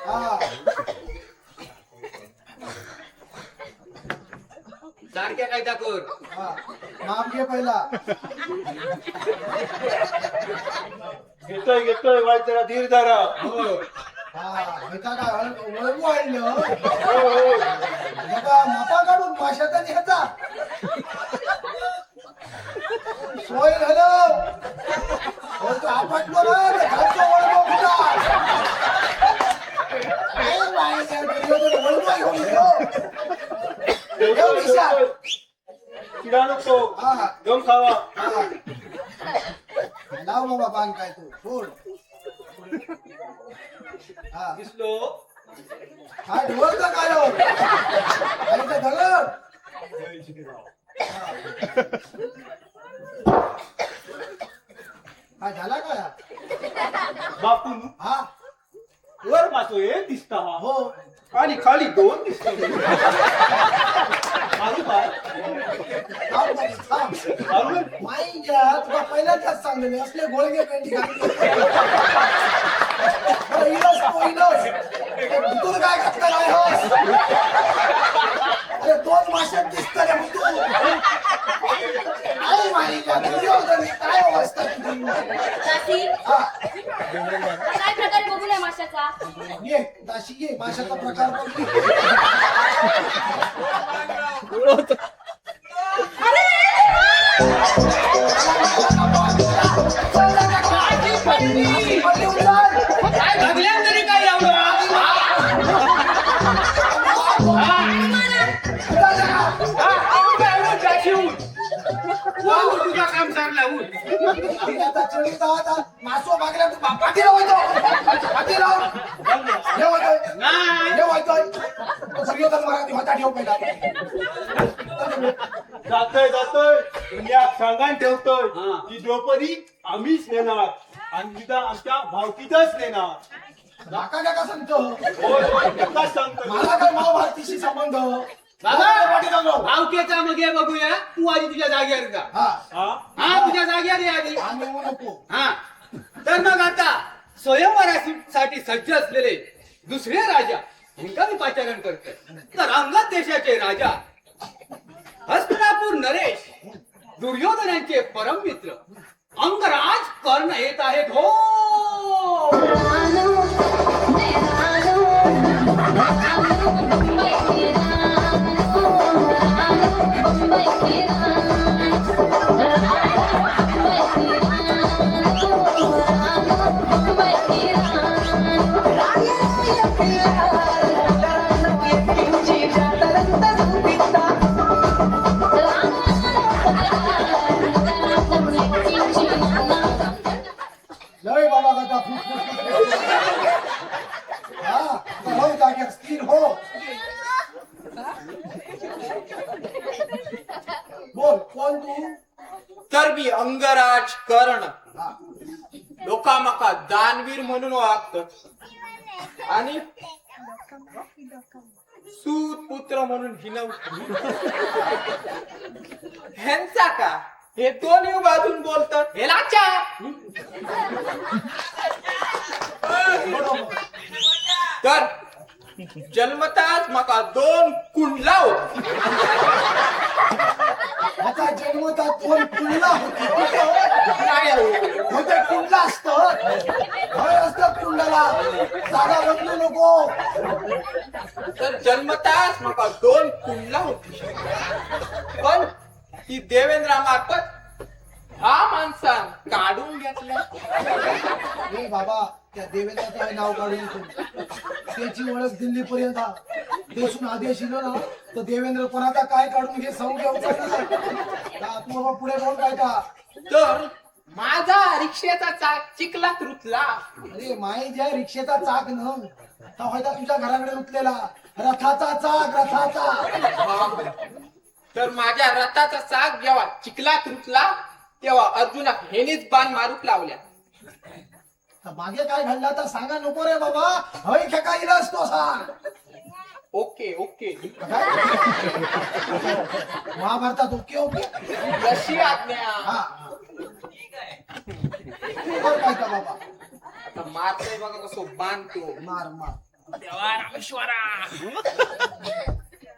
Speaker 1: हा
Speaker 4: सारख्या काय दाखवर.
Speaker 1: हा माप घे पहिला
Speaker 5: घेतोय वाईट जरा धीर धरा.
Speaker 1: हा ह्याचा काय वळवू आणलं ह्याचा मापा काढून माशाचा ह्याचा सोय झालं तो आपटलो ना ते घालतो वळवू कुठा काय माहिती आहे, दुर्योधन वळवू घेऊन येतो. ठेव खिशात.
Speaker 5: किडा नको
Speaker 1: हा
Speaker 5: गम खावा.
Speaker 1: हा. लाव बाबा बांग काय तू सोड हा
Speaker 5: दिसलो
Speaker 1: काय ढोल का काय हो? काय ते दगड काय झाला काय
Speaker 5: बापू
Speaker 1: हा
Speaker 5: वर मातो एक दिसता
Speaker 1: हो
Speaker 5: आणि खाली दोन दिसतो. मारू काय
Speaker 1: थांब बाई, थांब.
Speaker 5: मारू
Speaker 1: माई घ्या तुला पहिल्याच सांगले असले गोळगे पेंटी घातले इलस तो इलस तू काय घातलं काय होस अरे दोन माशात दिसत रे तू काय माई घ्या दुर्योधन काय हो हा
Speaker 3: काय प्रकारे बघू नये माशाचा
Speaker 1: ये दाशी ये माशाचा प्रकार बघ.
Speaker 4: काय बघल्या तरी काय लावलं तुझा काम चालला
Speaker 1: मासो मागल्या तू पाठी लावायचो पाठी लाव हे होतोय
Speaker 4: नाही
Speaker 1: हे होतोय सूर्योदय मराठी होता ठेव पहिला
Speaker 8: जातोय म्हणजे सांगान ठेवतोय
Speaker 4: हा.
Speaker 8: की द्रौपदी आम्हीच नेणार आणि तिथं आमच्या भावकीतच नेणार.
Speaker 1: राका का सांगतो
Speaker 8: होय, एकदाच सांगतो.
Speaker 1: मला काय माव भारतीशी संबंध
Speaker 4: बाबा
Speaker 1: पाठी जाऊ
Speaker 4: भावकेचा मग हे बघूया तू आधी तुझ्या जागेवर जा
Speaker 1: हा
Speaker 8: हा?
Speaker 4: हा तुझ्या जागेवर ये आधी
Speaker 1: आम्ही येऊ नको
Speaker 4: हा तर मग आता स्वयंवरासाठी सज्ज असलेले दुसरे राजा यांचा मी पाचारण करतोय. तर अंगद देशाचे राजा हस्तिनापूर नरेश दुर्योधनांचे परम मित्र अंगराज कर्ण येत आहेत हो.
Speaker 1: लय बाबा गटा फुट हा हो जागे स्थिर हो बोल कोण तू
Speaker 2: तर मी अंगराज कर्ण
Speaker 1: हा
Speaker 2: लोका मका दानवीर म्हणून ओळखतात आणि सूत पुत्र म्हणून हिनवतो. ह्यांचा का हे दोन्ही बाजून बोलतात हे लाचा तर जन्मताच मका दोन कुंडला होती.
Speaker 1: आता जन्मता दोन कुंडला होते
Speaker 2: काय हो?
Speaker 1: होते कुंडला असतं होय असतं कुंडाला जागा बदलू नको
Speaker 2: तर जन्मताच मका दोन कुंडला होती. पण ती देवेंद्रामार्फत हा माणसान काढून घेतल्या.
Speaker 1: ए बाबा त्या देवेंद्राचं नाव काढून नको. त्याची ओळख दिल्ली पर्यंत देशून आदेश इलो ना तर देवेंद्र कोणाचा काय काढून घे सांगू घ्यायचा तू बाबा पुढे कोण काय का
Speaker 2: तर माझा रिक्षेचा चाक चिखलात रुतला.
Speaker 1: अरे माई ज्या रिक्षेचा चाक न हा व्हायचा तुझ्या घराकडे रुतलेला रथाचा चाक रथाचा
Speaker 2: तर माझ्या रथाचा चाक जेव्हा चिखलात रुतला तेव्हा अर्जुना हेनेच बाण मारूक लावल्या.
Speaker 1: तर मागे काय घडला तर सांगा नको रे बाबा हय खेका इला असतो सांग
Speaker 2: ओके ओके
Speaker 1: महाभारतात ओके ओके
Speaker 2: कशी आज्ञा.
Speaker 1: हा बरं काय का बाबा
Speaker 2: आता मारतोय बघा कसो बांधतो.
Speaker 1: मार मार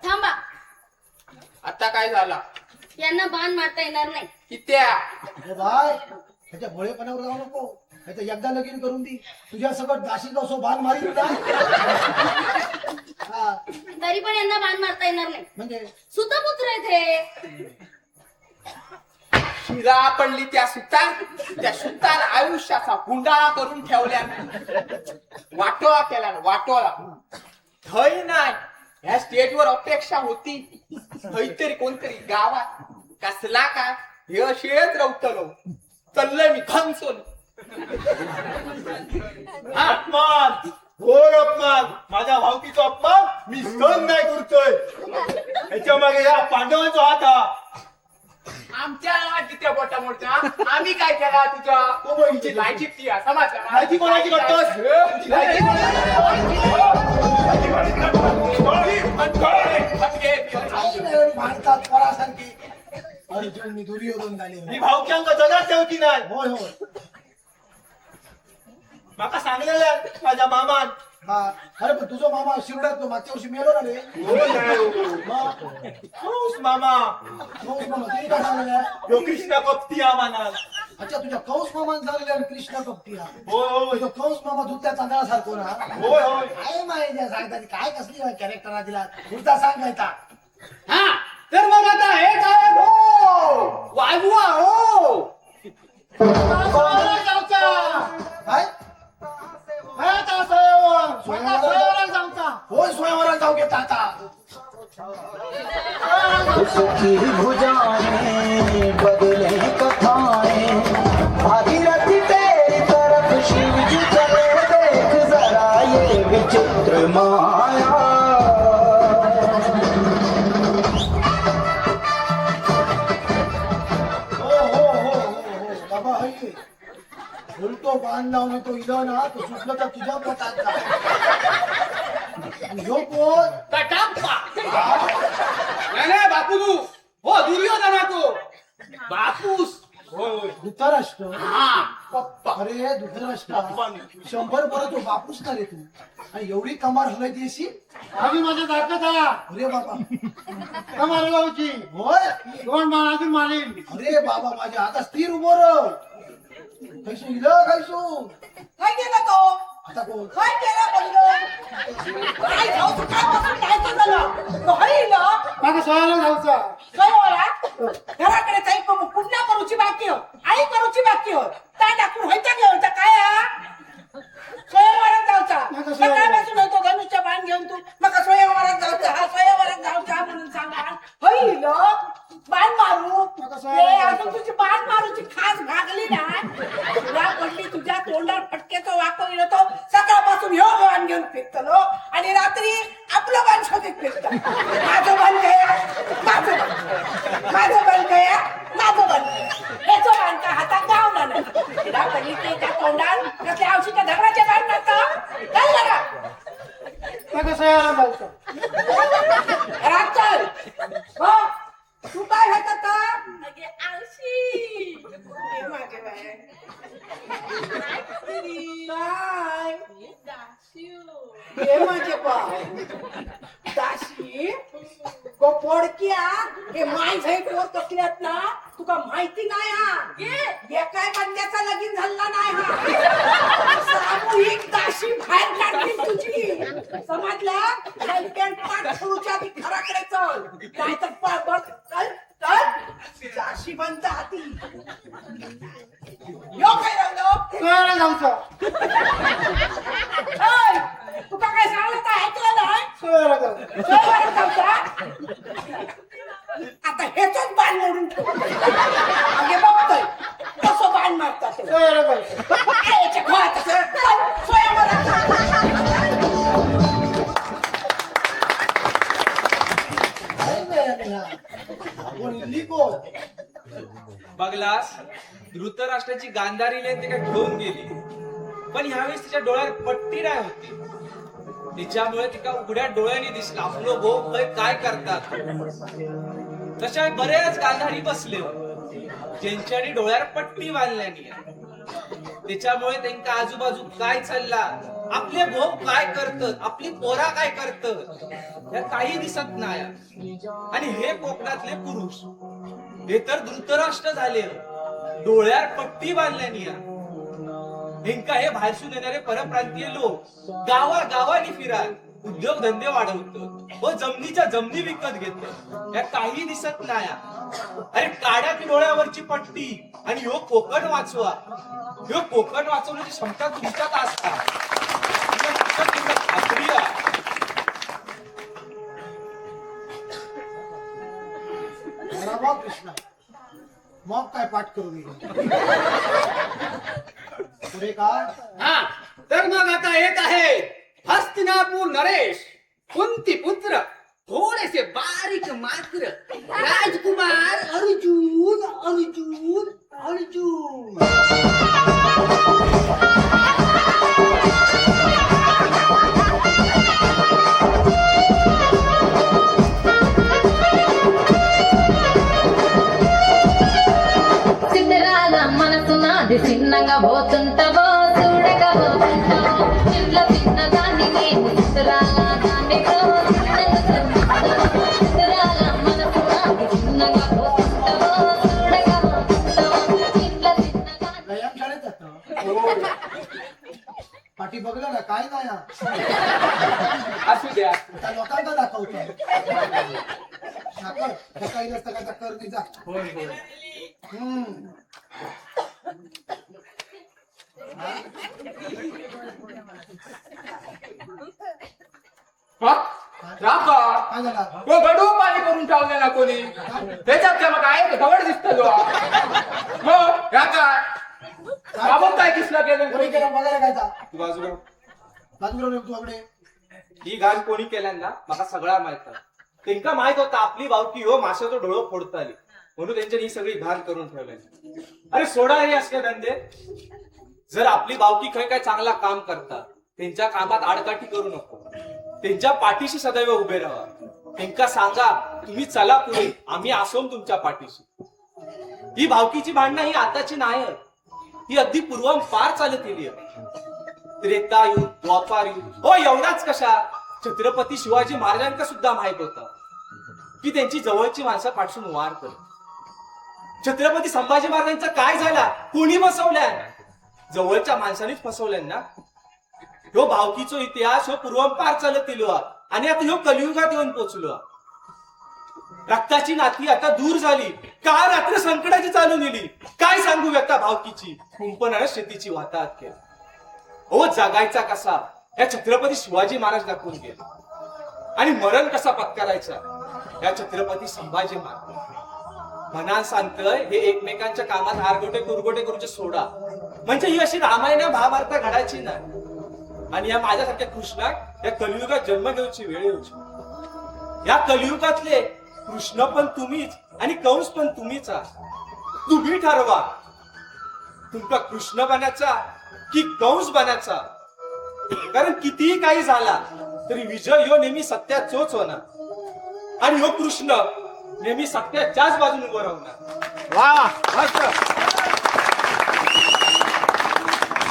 Speaker 3: थांबा
Speaker 2: आता काय झाला
Speaker 3: यांना बाण मारता येणार नाही.
Speaker 2: कित्या
Speaker 1: अरे बाय त्याच्या भोळेपणावर जाऊ नको त्याचं एकदा लगीन करून दी तुझ्या सगळं दाशीत असो बाण मारी तुला हा
Speaker 3: तरी पण यांना बाण मारता येणार नाही.
Speaker 1: म्हणजे
Speaker 3: सुतपुत्र आहेत हे.
Speaker 2: शिरा पडली त्या सुतार आयुष्याचा गुंडाळा करून ठेवल्या. वाटोळा केला ना वाटोळा. थय नाही ह्या स्टेजवर अपेक्षा होती थय तरी कोणतरी गावात कसला काय हे असेच रवतलो चाललंय मी खंचून.
Speaker 8: अपमान घोर अपमान माझ्या भावकीचा अपमान मी सहन नाही करतोय. ह्याच्या मागे या पांडवांचा हात हा.
Speaker 2: आमच्या तिथे बोटा मोठा आम्ही काय केला तुझ्या
Speaker 8: तो बहिणीची
Speaker 2: लायची ती समाज
Speaker 8: लायकी कोणाची करतोस?
Speaker 1: भारतात परासारखी अर्जुन मी दुर्योधन झाले
Speaker 8: ही भावक्यांक जगात ठेवती नाही.
Speaker 1: होय होय
Speaker 8: माका सांगलेलं माझ्या मामान.
Speaker 1: हा अरे पण तुझा मामा शिरड्यात तो मागच्या वर्षी मेलो ना रे
Speaker 8: हो नाही हो.
Speaker 1: मग
Speaker 8: कौस मामा
Speaker 1: कौस मामा तुम्ही काय सांगलेलं आहे?
Speaker 8: यो कृष्ण कपटी हा म्हणा.
Speaker 1: अच्छा तुझ्या कौस मामान झालेला आहे कृष्ण कपटिया
Speaker 8: होय होय
Speaker 1: तो कौस मामा दुधच्या तांदळासारखो ना
Speaker 8: होय होय.
Speaker 1: काय माहिती सांगतात काय कसली कॅरेक्टर दिला पुढचा सांगायचा
Speaker 4: हा तर मग आता हे काय हो वाजवा हो
Speaker 1: काय होय स्वयंवरात जाऊ घेता आता
Speaker 7: उसकी भुजाएं बदले कथाएं भागीरथी तेरी तरफ शिव जी चले देख जरा ये विचित्र माया
Speaker 1: बाबा हई उलटो बांध लावून तो इलो ना तो सुटलं तर तुझ्या पोटात ह्यो कोण
Speaker 4: कटाप्पा नाही बापू तू हो दुर्योधना तो बापूस
Speaker 8: होय होय.
Speaker 1: धृतराष्ट्र
Speaker 4: हा
Speaker 1: पप्पा अरे धृतराष्ट्र 100 परत तो बापूस ना रे तू आणि एवढी कमार हलायची अशी
Speaker 5: आम्ही माझ्या ताकद आहे
Speaker 1: अरे बाबा
Speaker 5: कमाल गावची
Speaker 1: होय
Speaker 5: 2 मान अजून मारीन.
Speaker 1: अरे बाबा माझ्या आता स्थिर उभो रह कैसू इलं कैसू
Speaker 3: काय केलं तो
Speaker 1: आता कोण
Speaker 3: काय केलं बोललो काय जाऊ तू काय बसून जायचं झालं तो हरिलो
Speaker 5: माका सोयाला जाऊचा
Speaker 3: स्वयंवरात घराकडे काही पुन्हा करूची बाकी हो आई करूची बाकी हो काय टाकून व्हायचा घेऊन काय हा स्वयंवरात जाऊचा सकाळपासून होतो धनुष्य बाण घेऊन तू मग स्वयंवरात जाऊचा हा स्वयंवरात जाऊचा म्हणून सांगा हरिलो बाण मारू ए, अजून तुझी बाण मारूची खास भागली ना तुला पडली तुझ्या तोंडात फटकेचं वाको गेलो तो सकाळपासून ह्यो बाण घेऊन फिरतलो आणि रात्री आपलं बाण शोधित फिरत माझं बाण गया माझं बाण गया माझं बाण याचं बाण का हातात गावला नाही तुला पडली त्याच्या तोंडात कसल्या औषधा धगडाचे बाण मारतं काय लगा
Speaker 5: माका सोयाला जाऊचा
Speaker 3: घरात चल हो तू काय होत आता आळशी माझे बाय काय हे माझे bye दाशी go पोडक्या hey my Zai core कसल्यात ना तुका माहिती नाही हा हे काय बंद्याचा लगीन झाला नाही हा सामूहिक दाशी बाहेर काढली तुझी समजला हलक्यान पाठ सुरूच्या आधी घराकडे चल काय तर दाशी बनता हाती यो काय राहिलो
Speaker 5: सोयाला जाऊचा
Speaker 3: तुका काय सांगलं तर ऐकलं नाही
Speaker 5: सोयाला जाऊचा
Speaker 3: स्वयंवरात जाऊचा आता हेच बाण मोडून ठेव मागे बघतोय कसं बाण मारतात ते.
Speaker 5: सोयाला जाऊचा
Speaker 3: याच्या घरात असं, चल, स्वयंवरात
Speaker 1: कोण इल्ली कोण
Speaker 6: बघलास धृतराष्ट्राची गांधारीले ते काय घेऊन गेली पण ह्यावेळेस तिच्या डोळ्यात पट्टी नाही होती तिच्यामुळे तिका उघड्या डोळ्याने दिसलं आपलं भाऊ काय करतात तशा बरेच गांधारी बसले ज्यांच्यानी डोळ्यावर पट्टी बांधल्यानी त्याच्यामुळे त्यांच्या आजूबाजू काय चालला आपले भाऊ काय करतात आपली पोरा काय करतात या काही दिसत नाही आणि हे कोकणातले पुरुष हे तर धृतराष्ट्र झाले डोळ्यावर पट्टी बांधल्यानी हेंका हे बाहेरसून येणारे परप्रांतीय लोक गावागावानी फिरात उद्योगधंदे वाढवतो व जमिनीच्या जमिनी विकत घेतो या काही दिसत नाही अरे काड्या की डोळ्यावरची पट्टी आणि ह्यो कोकण वाचवा ह्यो कोकण वाचवण्याची क्षमता तुमच्यात असता खात्री आहे.
Speaker 1: रामा कृष्ण मग काय पाठ करून पुढे काय
Speaker 4: हा तर मग आता येत आहे हस्तिनापूर नरेश कुंती पुत्र थोडेसे बारीक मात्र राजकुमार अर्जुन अर्जुन अर्जुन
Speaker 9: సిద్ధరాల మనసు నాది చిన్నగా పోతుంటవో చూడగవో
Speaker 3: चिडलं पिन्न गाणीने चित्राला गाणे गो चित्राला मन पुरा चिन्न गावं सोड गावं चिडलं पिन्न गाणी
Speaker 1: व्यायाम शाळेत जातं पाठी बघलं ना काय नाही हा.
Speaker 2: असू द्या
Speaker 1: आता लोकांना दाखवतो साखर सकाळी नसतं का चक्कर नाही जा
Speaker 2: होय होय हा? राका
Speaker 1: काय झाला
Speaker 2: तो गडू पाणी करून ठेवलं ना कोणी त्याच्यात मग काय गवड दिसत तो हो राका बाबा काय किसला
Speaker 1: कोणी
Speaker 2: केलं
Speaker 1: केलं बघायला काय जा
Speaker 6: तू बाजूला
Speaker 1: बाजूला तुझ्याकडे
Speaker 6: ही घाण कोणी केल्यान ना मला सगळा माहित आहे. त्यांका माहित होता आपली भावकी हो माशाचं डोळं फोडताली म्हणून त्यांच्यानी ही सगळी घाण करून ठेवली. अरे सोडा हे असले धंदे. जर आपली भावकी खय काय चांगला काम करतात त्यांच्या कामात आडकाठी करू नको. त्यांच्या पाठीशी सदैव उभे राहा. त्यांका सांगा तुम्ही चला पुढे आम्ही असो तुमच्या पाठीशी. ही भावकीची भांडणं ही आताची नाही आहेत. ही अगदी पूर्वंपार चालत गेली आहे. त्रेतायुग द्वापार युग हो एवढाच कशा छत्रपती शिवाजी महाराजांना सुद्धा माहित होता की त्यांची जवळची माणसं पाठसून वार करत. छत्रपती संभाजी महाराजांचा काय झाला कोणी फसवल्या जवळच्या माणसानेच फसवल्या ना. ह्यो भावकीचो इतिहास हो पूर्वंपार चालत गेलो आणि आता ह्यो कलियुगात येऊन पोचलो. रक्ताची नाती आता दूर झाली का रात्र संकटाची चालून गेली. काय सांगू व्यथा भावकीची कुंपणानं शेतीची वाताहत केली. हो जगायचा कसा या छत्रपती शिवाजी महाराज दाखवून गेले आणि मरण कसा पत्करायचा या छत्रपती संभाजी महाराज मनान सांगतय. हे एकमेकांच्या कामात हारगोटे कुरगोटे करूचे सोडा म्हणजे ही अशी रामायण महाभारत घडायची नाही. आणि या माझ्यासारख्या कृष्णाक या कलियुगात जन्म घेऊची वेळ येऊची. या कलियुगातले कृष्ण पण तुम्हीच आणि कंस पण तुम्हीच आहात. तुम्ही ठरवा तुमका कृष्ण बनायचा की कंस बनायचा. कारण कितीही काही झाला तरी विजय ह्यो नेहमी सत्याचोच होणार आणि ह्यो कृष्ण नेहमी सत्याच्याच बाजूने उभं राहणार.
Speaker 8: वा मस्त.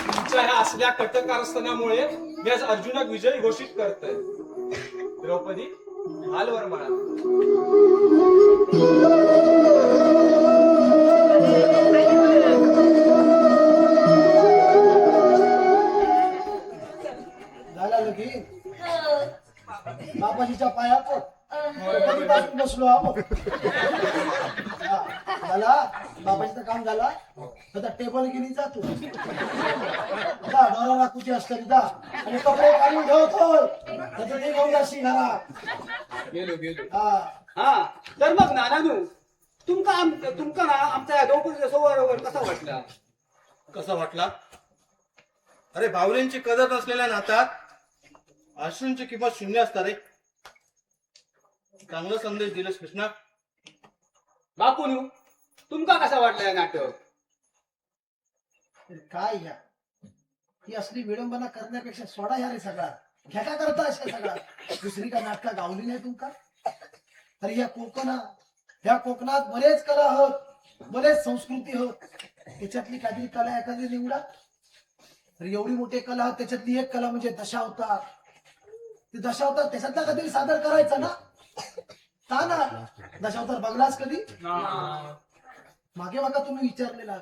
Speaker 6: तुमच्या ह्या असल्या कटक कारस्थानामुळे मी आज अर्जुनाक विजयी घोषित करतोय. द्रौपदी हालवर म्हणा.
Speaker 1: झाला लगीन बापाजीच्या पायात कधीपासून बसलो आहो. हा, झाला बापाजीचं काम झाला आता टेबल गेली जा तू जा डोरा राखूची असतरी जा आणि कपडे काढून ठेवतो त्याचं ते घेऊन जाशील घरात.
Speaker 2: गेलो गेलो
Speaker 1: हा
Speaker 4: हा तर मग नानानू तुमका ना आमचा या द्रौपदी सोबत कसा वाटला.
Speaker 5: कसा वाटला. अरे भावलेंची कदर नसलेल्या नातात अश्रूंची किंमत शून्य असतात रे. चांगला संदेश दिलेस कृष्णा.
Speaker 4: बापूनू तुमका कसा वाटला या नाटक.
Speaker 1: काय ह्या ही असली विडंबना करण्यापेक्षा सोडा ह्या रे सगळा ह्या का करता अशा सगळा. दुसरी का नाटका गावली नाही तुमका. अरे ह्या कोकणात बरेच कला आहोत बरेच संस्कृती होत. त्याच्यातली काहीतरी कला एखादी निवडा. तर एवढी मोठी कला त्याच्यातली एक कला म्हणजे दशावतार. ते दशावतार त्याच्यातला कधी सादर करायचा ना. का ना दशावतार बघलास कधी मागे बघा तुम्ही विचारलेला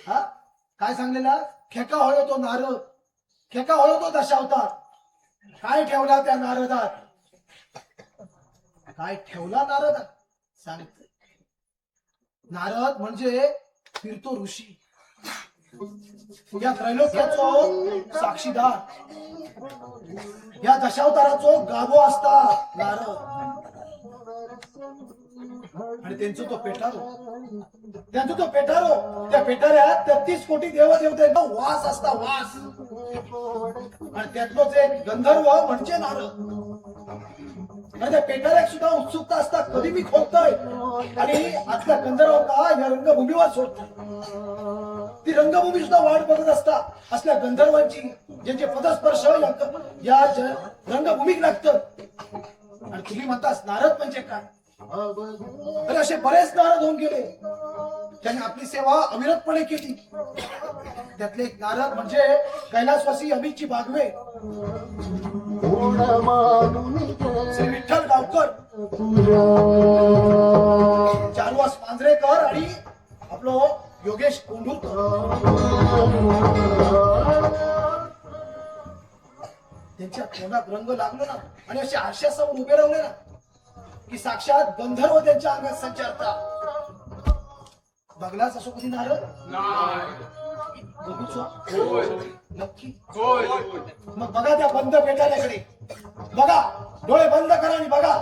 Speaker 1: हा काय सांगलेला. खेका होय तो नारद खेका होय तो दशावतार. काय ठेवला त्या नारदात काय ठेवला नारदात सांगते. नारद म्हणजे फिरतो ऋषी या त्रैलोक्याचो साक्षीदार. या दशावताराचो गाभो असता नारद आणि त्यांचा तो पेटारो त्या पेटाऱ्यात 33 कोटी देवदेवतांचा वास असता वास. आणि त्यातलोच एक गंधर्व म्हणजे नारद. आणि त्या पेटाऱ्यात सुद्धा उत्सुकता असता कधी मी खोलतोय आणि आजचा गंधर्व का या रंगभूमीवर सोडतोय. ती रंगभूमी सुद्धा वाट बघत असता असल्या गंधर्वांची ज्यांचे पदस्पर्श या रंगभूमीक लागतं. आणि तुम्ही म्हणतास नारद म्हणजे काय आणि असे बरेच नारद होऊन गेले, त्यांनी आपली सेवा अविरतपणे केली. त्यातले एक नारद म्हणजे कैलासवासी अभिची बागवे श्री विठ्ठल गावकर, चारुवास मांजरेकर आणि आपलं योगेश कोंढूरकर. त्यांच्या तोंडात रंग लागलो ना आणि असे आरशासमोर उभे राहिले ना की साक्षात गंधर्व त्यांच्या अंगात संचारतात. बघलाच असो कधी नारद? बघूचो? नक्की. मग बघा त्या बंद पेटाऱ्याकडे, बघा, डोळे बंद करा आणि बघा,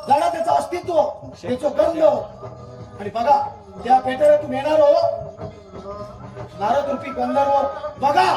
Speaker 1: जाणा त्याचं अस्तित्व, त्याचं गंध, आणि बघा त्या पेटाऱ्यातून येणार हो नारद रूपी गंधर्व. बघा.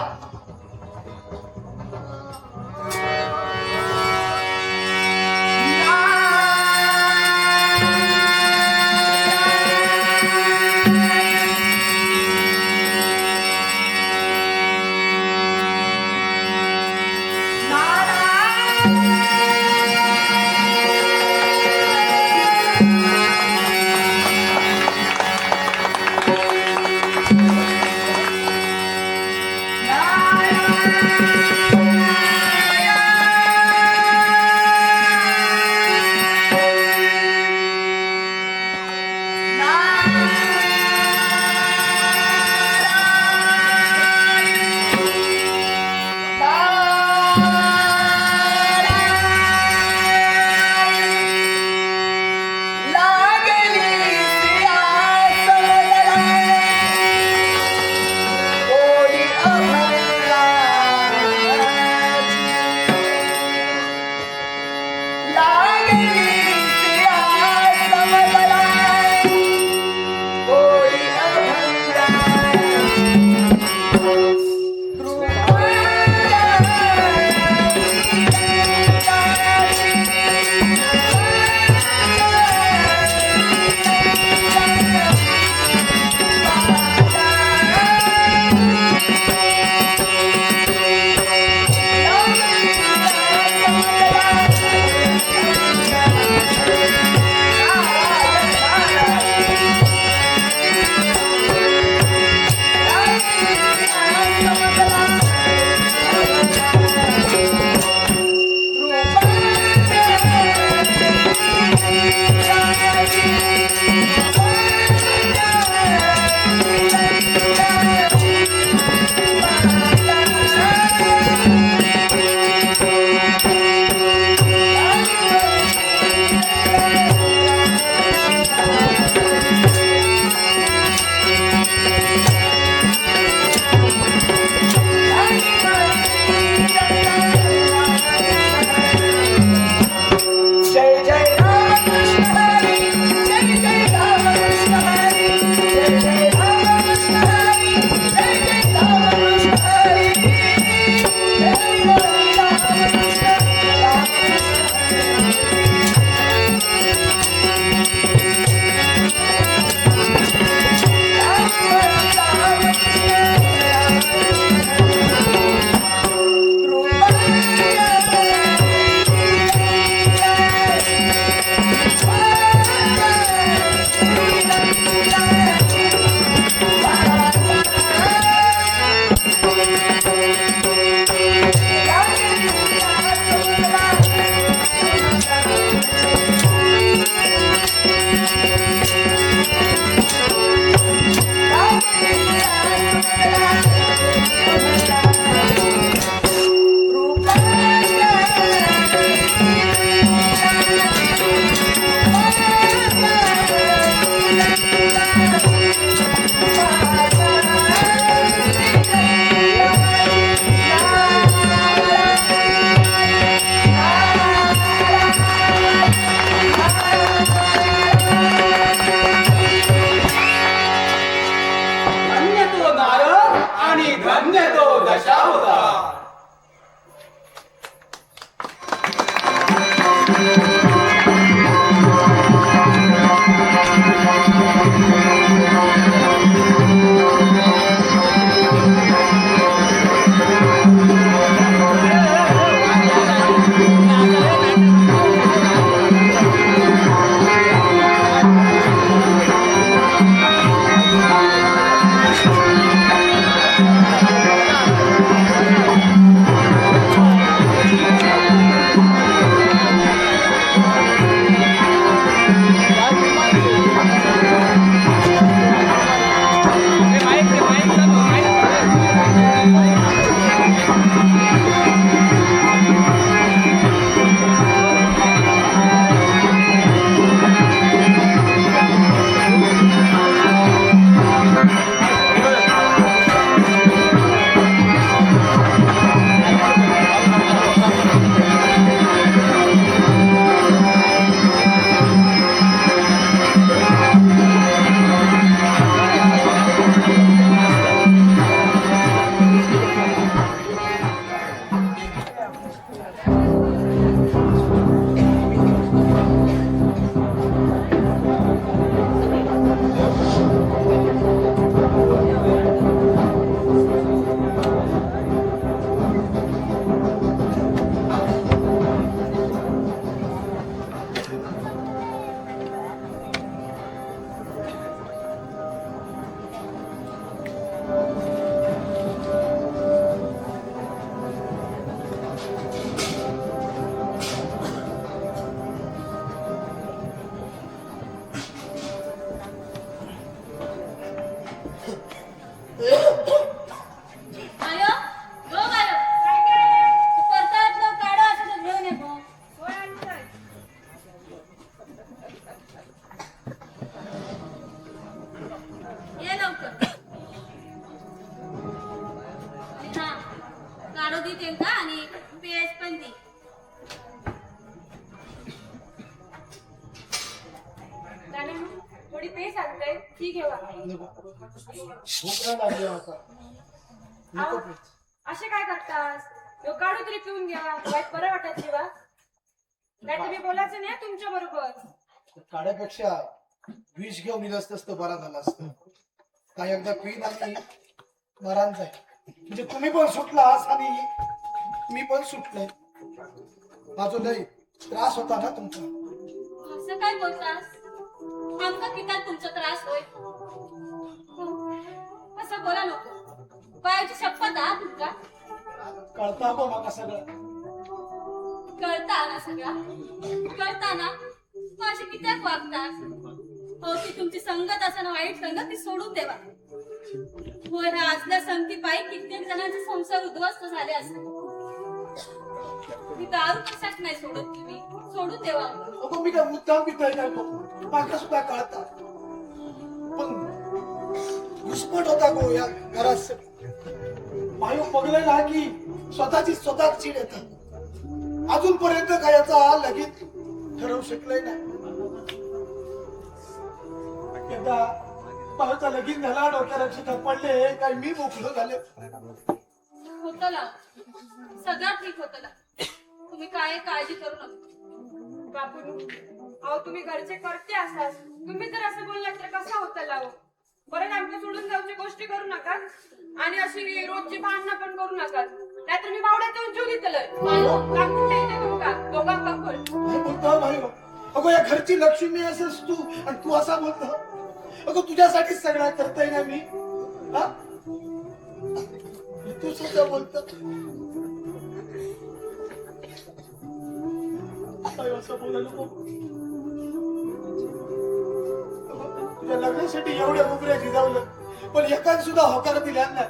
Speaker 3: तेमका आणि पेज पण दी.
Speaker 9: थोडी पेज आणते ती घेवा.
Speaker 1: भूक नाही लागली आता. नको
Speaker 9: अहो,
Speaker 1: please.
Speaker 9: असे काय करतास? ह्यो काढू तरी पिऊन घ्या. वाईट बरं वाटत जेव्हा. नाही तुम्ही बोलायचं नाही तुमच्या बरोबर.
Speaker 1: काड्यापेक्षा विष घेऊन दिलं असतं तर बरा झाला असतं. काय एकदा पिन आणि मरान जाय म्हणजे तुम्ही पण सुटलास आणि मी पण सुटलोय. माझं लय त्रास होता ना तुमचा.
Speaker 3: असं काय बोलतास? आमका किती तुमचा त्रास होय? असं बोला नको. पायाची शपथ हा तुमका.
Speaker 1: कळता बघ मला सगळं.
Speaker 3: कळता ना सगळा? कळता ना? माझी किती वागतास? हो ती तुमची संगत असं वाईट संगत ती सोडून देवा. होय ह्या आजल्या संगती पायी कित्येक जणांचे संसार उद्ध्वस्त झाले असते. मी दारू कशात नाही सोडत तुम्ही सोडून देवा.
Speaker 1: अगो मी काय मुद्दाम पितोय काय बघ. मला सुद्धा कळता पण घुसपट होता गो या घरात. मायू पगले ना की स्वतःची स्वतः चीड येतात. अजूनपर्यंत काय याचा लगेच ठरवू शकलंय ना. एकदा माझा लगीन झाला डोक्याला चिठा पडले काय मी मोकळं झाले.
Speaker 3: होतं ना सगळं ठीक होतं ना. तुम्ही काय काळजी करू नका.
Speaker 9: बापू अहो तुम्ही घरचे करते असाल. तुम्ही जर असं बोललात तर कसं होतं लाव. परत आमच्या सोडून जाऊची गोष्टी करू नका आणि अशी रोजची भांडणं पण करू नका. नाहीतर मी बावड्यात येऊन जीव घेतलंय. काकून नाही तुमका दोघां काकून.
Speaker 1: काय बोलतो भाई. अगो या घरची लक्ष्मी असेस तू आणि तू असा बोलतो. अगो तुझ्यासाठीच सगळं करतोय ना मी. हा तू सुद्धा बोलतो असं बोलायला नको. तुझ्या लग्नासाठी एवढ्या उभऱ्या झिजावलं पण एकाच सुद्धा होकार दिल्या नाही.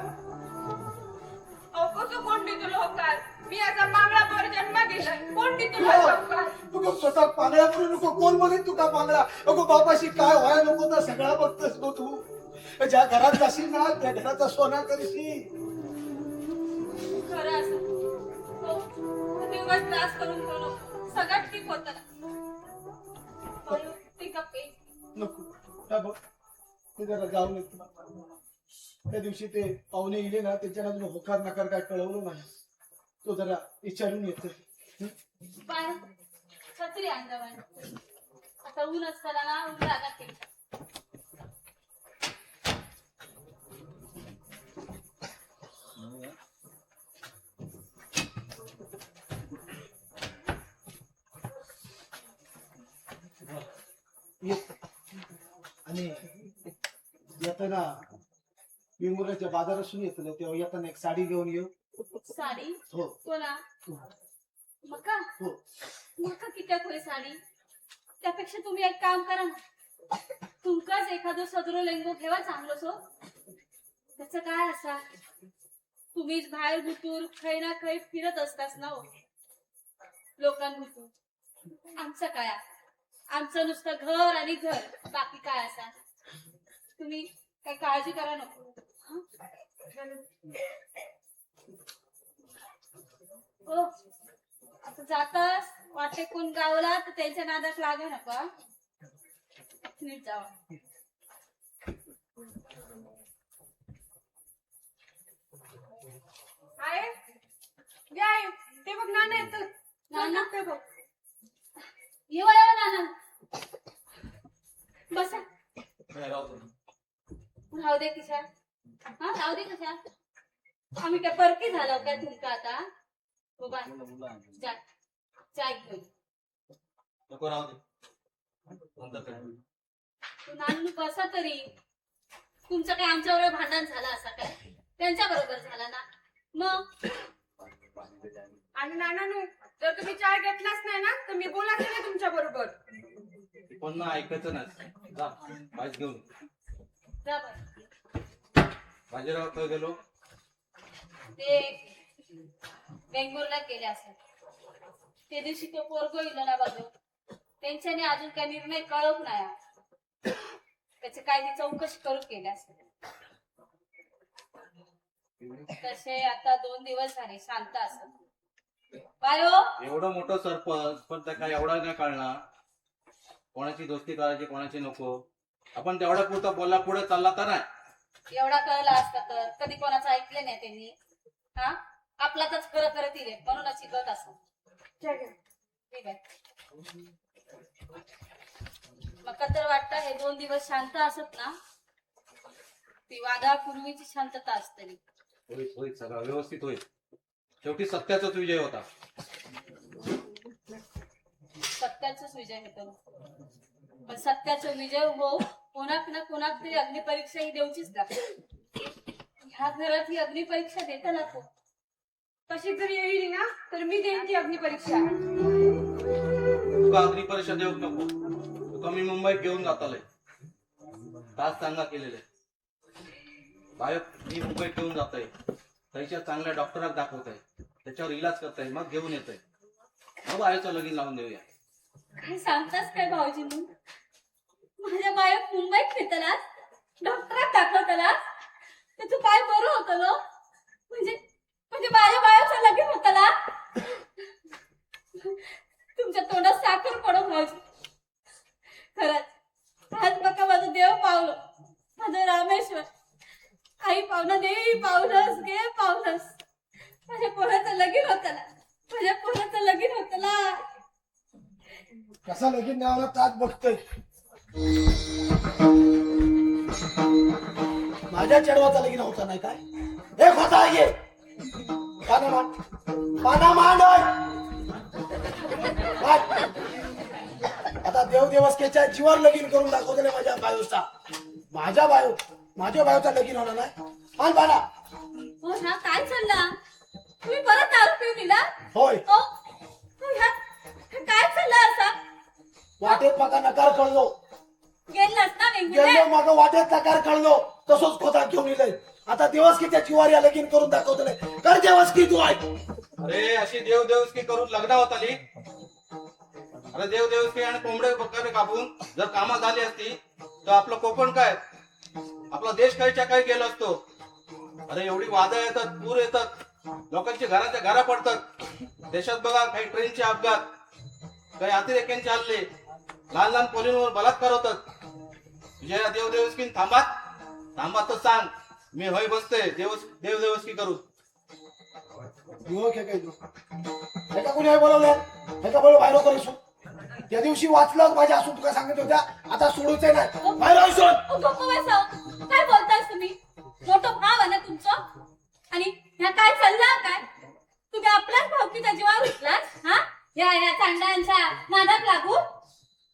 Speaker 9: अहो कसं कोण तुला होकार. मी याचा पांगळा पर जन्म घेतलाय. कोण तुला होकार.
Speaker 1: तू स्वतः पांगळा म्हणू नको. कोण म्हणेन तुका पांगळा. अगो बापाशी काय व्हायला नको तर सगळा बघतोस गो तू. ज्या घरात जाशील ना त्या घराचा सोना करशील.
Speaker 3: खरं असं हो तुम्ही उगाच त्रास करून घेऊ नको. सगळं ठीक होतं ना. म्हणून ठीक आहे.
Speaker 1: नको काय बघ ते जरा जाऊन येत. त्या दिवशी ते पाहुणे येले ना त्याच्यानंतर होकार नकार काय कळवलं नाही. तो जरा विचारून येतोय.
Speaker 3: बाय छत्री अंदावाय. आता ऊन असताना ना ऊन लागत नाही.
Speaker 1: आणि येताना विमुराच्या बाजारातून येतो तेव्हा येताना एक साडी घेऊन येऊ.
Speaker 3: साडी
Speaker 1: हो
Speaker 3: कोणा मका
Speaker 1: हो
Speaker 3: मका किती खोली साडी. त्यापेक्षा तुम्ही एक काम करा ना. तुमकाच एखादं सदरो लेंगो घेवा चांगलं सो. त्याच काय असा तुम्हीच बाहेर भुतूर खै ना खै फिरत असतास ना हो लोकांभुतूर. आमचं काय आमचं नुसतं घर आणि घर बाकी काय असा. तुम्ही काही काळजी करा नको. हो आता जातास वाटे कोण गावला तर त्यांच्या नादात लागा नका. नीट जावा.
Speaker 9: आहे या ते बघ नाना येतं.
Speaker 3: नाना?
Speaker 9: ते बघ.
Speaker 3: येवा येवा नाना बसा. राहू दे किशा. हा राहू दे कशा. आम्ही काय परकी झालो काय तुमका आता. हो बा जा चाय घेऊन.
Speaker 8: नको राहू दे.
Speaker 3: तू नानू बसा तरी. तुमचं काय आमच्याबरोबर भांडण झालं असं काय. त्यांच्या बरोबर झाला ना मग.
Speaker 9: आणि नानानू जर तुम्ही चाय घेतलाच नाही ना तर मी बोलायचं नाही तुमच्या बरोबर.
Speaker 6: पण ना ऐकायचं ना. जा भाजी घेऊन.
Speaker 3: जा बरं.
Speaker 6: बाजीराव काय गेलो.
Speaker 3: ते बेंगलोरला गेले असतात. त्या दिवशी तो पोरगो इलो ना बाजू. त्यांच्याने अजून काही निर्णय कळवत नाही. त्याचे काय ती चौकशी करून केल्या असतात. तसे आता 2 दिवस झाले शांत असत. बायो
Speaker 10: एवढं मोठं सरपंच पण त्या काय एवढा नाही कळणार कोणाची दोस्ती करायची कोणाची नको. आपण तेवढ्या पुरता बोलला पुढे चालला तर नाही.
Speaker 3: एवढा कळला असता तर कधी कोणाचं ऐकलं नाही त्यांनी. हा आपलाच खरं खरं दिले म्हणूनच शिकत असं. ठीक आहे. मका तर वाटतं हे 2 दिवस शांत असत ना ती वादापूर्वीची शांतता असते.
Speaker 10: होईल होईल सगळं व्यवस्थित होईल. शेवटी सत्याचाच विजय होता.
Speaker 3: सत्याचाच विजय होतो. पण सत्याचा विजय हो कोणाक ना कोणाक तरी अग्निपरीक्षा ही देऊचीच लागते. ह्या घरात ही अग्निपरीक्षा देता लागतो.
Speaker 9: कशी जरी येईल ना तर मी देईन ती अग्निपरीक्षा.
Speaker 10: तुका अग्नी परीक्षा देऊ नको. तुका मी मुंबईत घेऊन जातालय. तास सांगा केलेले बायक मी मुंबईत घेऊन जातोय. त्याच्या चांगल्या डॉक्टरांना दाखवत आहे. त्याच्यावर इलाज करताय मग घेऊन येतोय. मग बायोचं लगीन लावून देऊया.
Speaker 3: काय सांगतास काय भाऊजी मग माझ्या बायक मुंबईत घेतला डॉक्टरात दाखवताना तर तू काय बरं होतं ग. म्हणजे माझ्या बायाचं लगीन होताला. तुमच्या तोंडात साखर पडो भाऊजी. खरंच आज बघा माझं देव पावलं माझं रामेश्वर. आई पावलं देवी पावलंस गे पावलंस. माझ्या पोराचं लगीन होताला. माझ्या पोराचं लगीन होताला.
Speaker 1: कसा लगीन न्यावाला ताच बघतोय. माझ्या चढवाचा लगीन होता नाही काय. एक होता घे पाना मांड आता देवदेवस्केच्या जीवावर लगीन करून दाखवले माझ्या बायोचा. माझ्या बायोचा लगीन होणार नाही. मान पाना.
Speaker 3: हो ना काय चालला तुम्ही परत दारू पिऊन दिला.
Speaker 1: होय
Speaker 3: हो काय चाललं असा.
Speaker 1: वाटेत माका नकार कळलो.
Speaker 3: गेलास ना
Speaker 1: गेलो
Speaker 3: वेगवेगळे.
Speaker 1: माग वाटेत नकार कळलो तसंच खोता घेऊन येईल. आता देवस्कीच्या जीवावर या लगीन करून दाखवतले. कर देवस्की तू ऐक.
Speaker 10: अरे अशी देवदेवस्की करून लग्न होत आली. अरे देवदेवस्की आणि कोंबडे बकरे कापून जर कामा झाली असती तर आपलं कोकण काय आपला देश कायच्या काही गेलो असतो. अरे एवढी वादळ येतात पूर येतात लोकांची घराच्या घरा पडतात. देशात बघा काही ट्रेनचे अपघात काही अतिरेक्यांचे हल्ले लहान लहान पोलींवर बलात्कार होतात. तुझ्या देवदेवस्की थांबा तर सांग मी होय बसते देवदेवस्की करू.
Speaker 1: ह्याचा कोणी बोलवलं ह्याचा बोल बाहेर करू. त्या दिवशी वाचलं माझ्या असून तुका सांगत होत्या आता सोडूच नाही बाहेर
Speaker 3: ओ, गप्प बसा. काय बोलताय तुम्ही. मोठं भाव आहे ना तुमचं आणि ह्या काय चाललं काय तुम्ही आपल्याच भावकीच्या जीवावर उठलात. हा या चांडांच्या नादात लागू.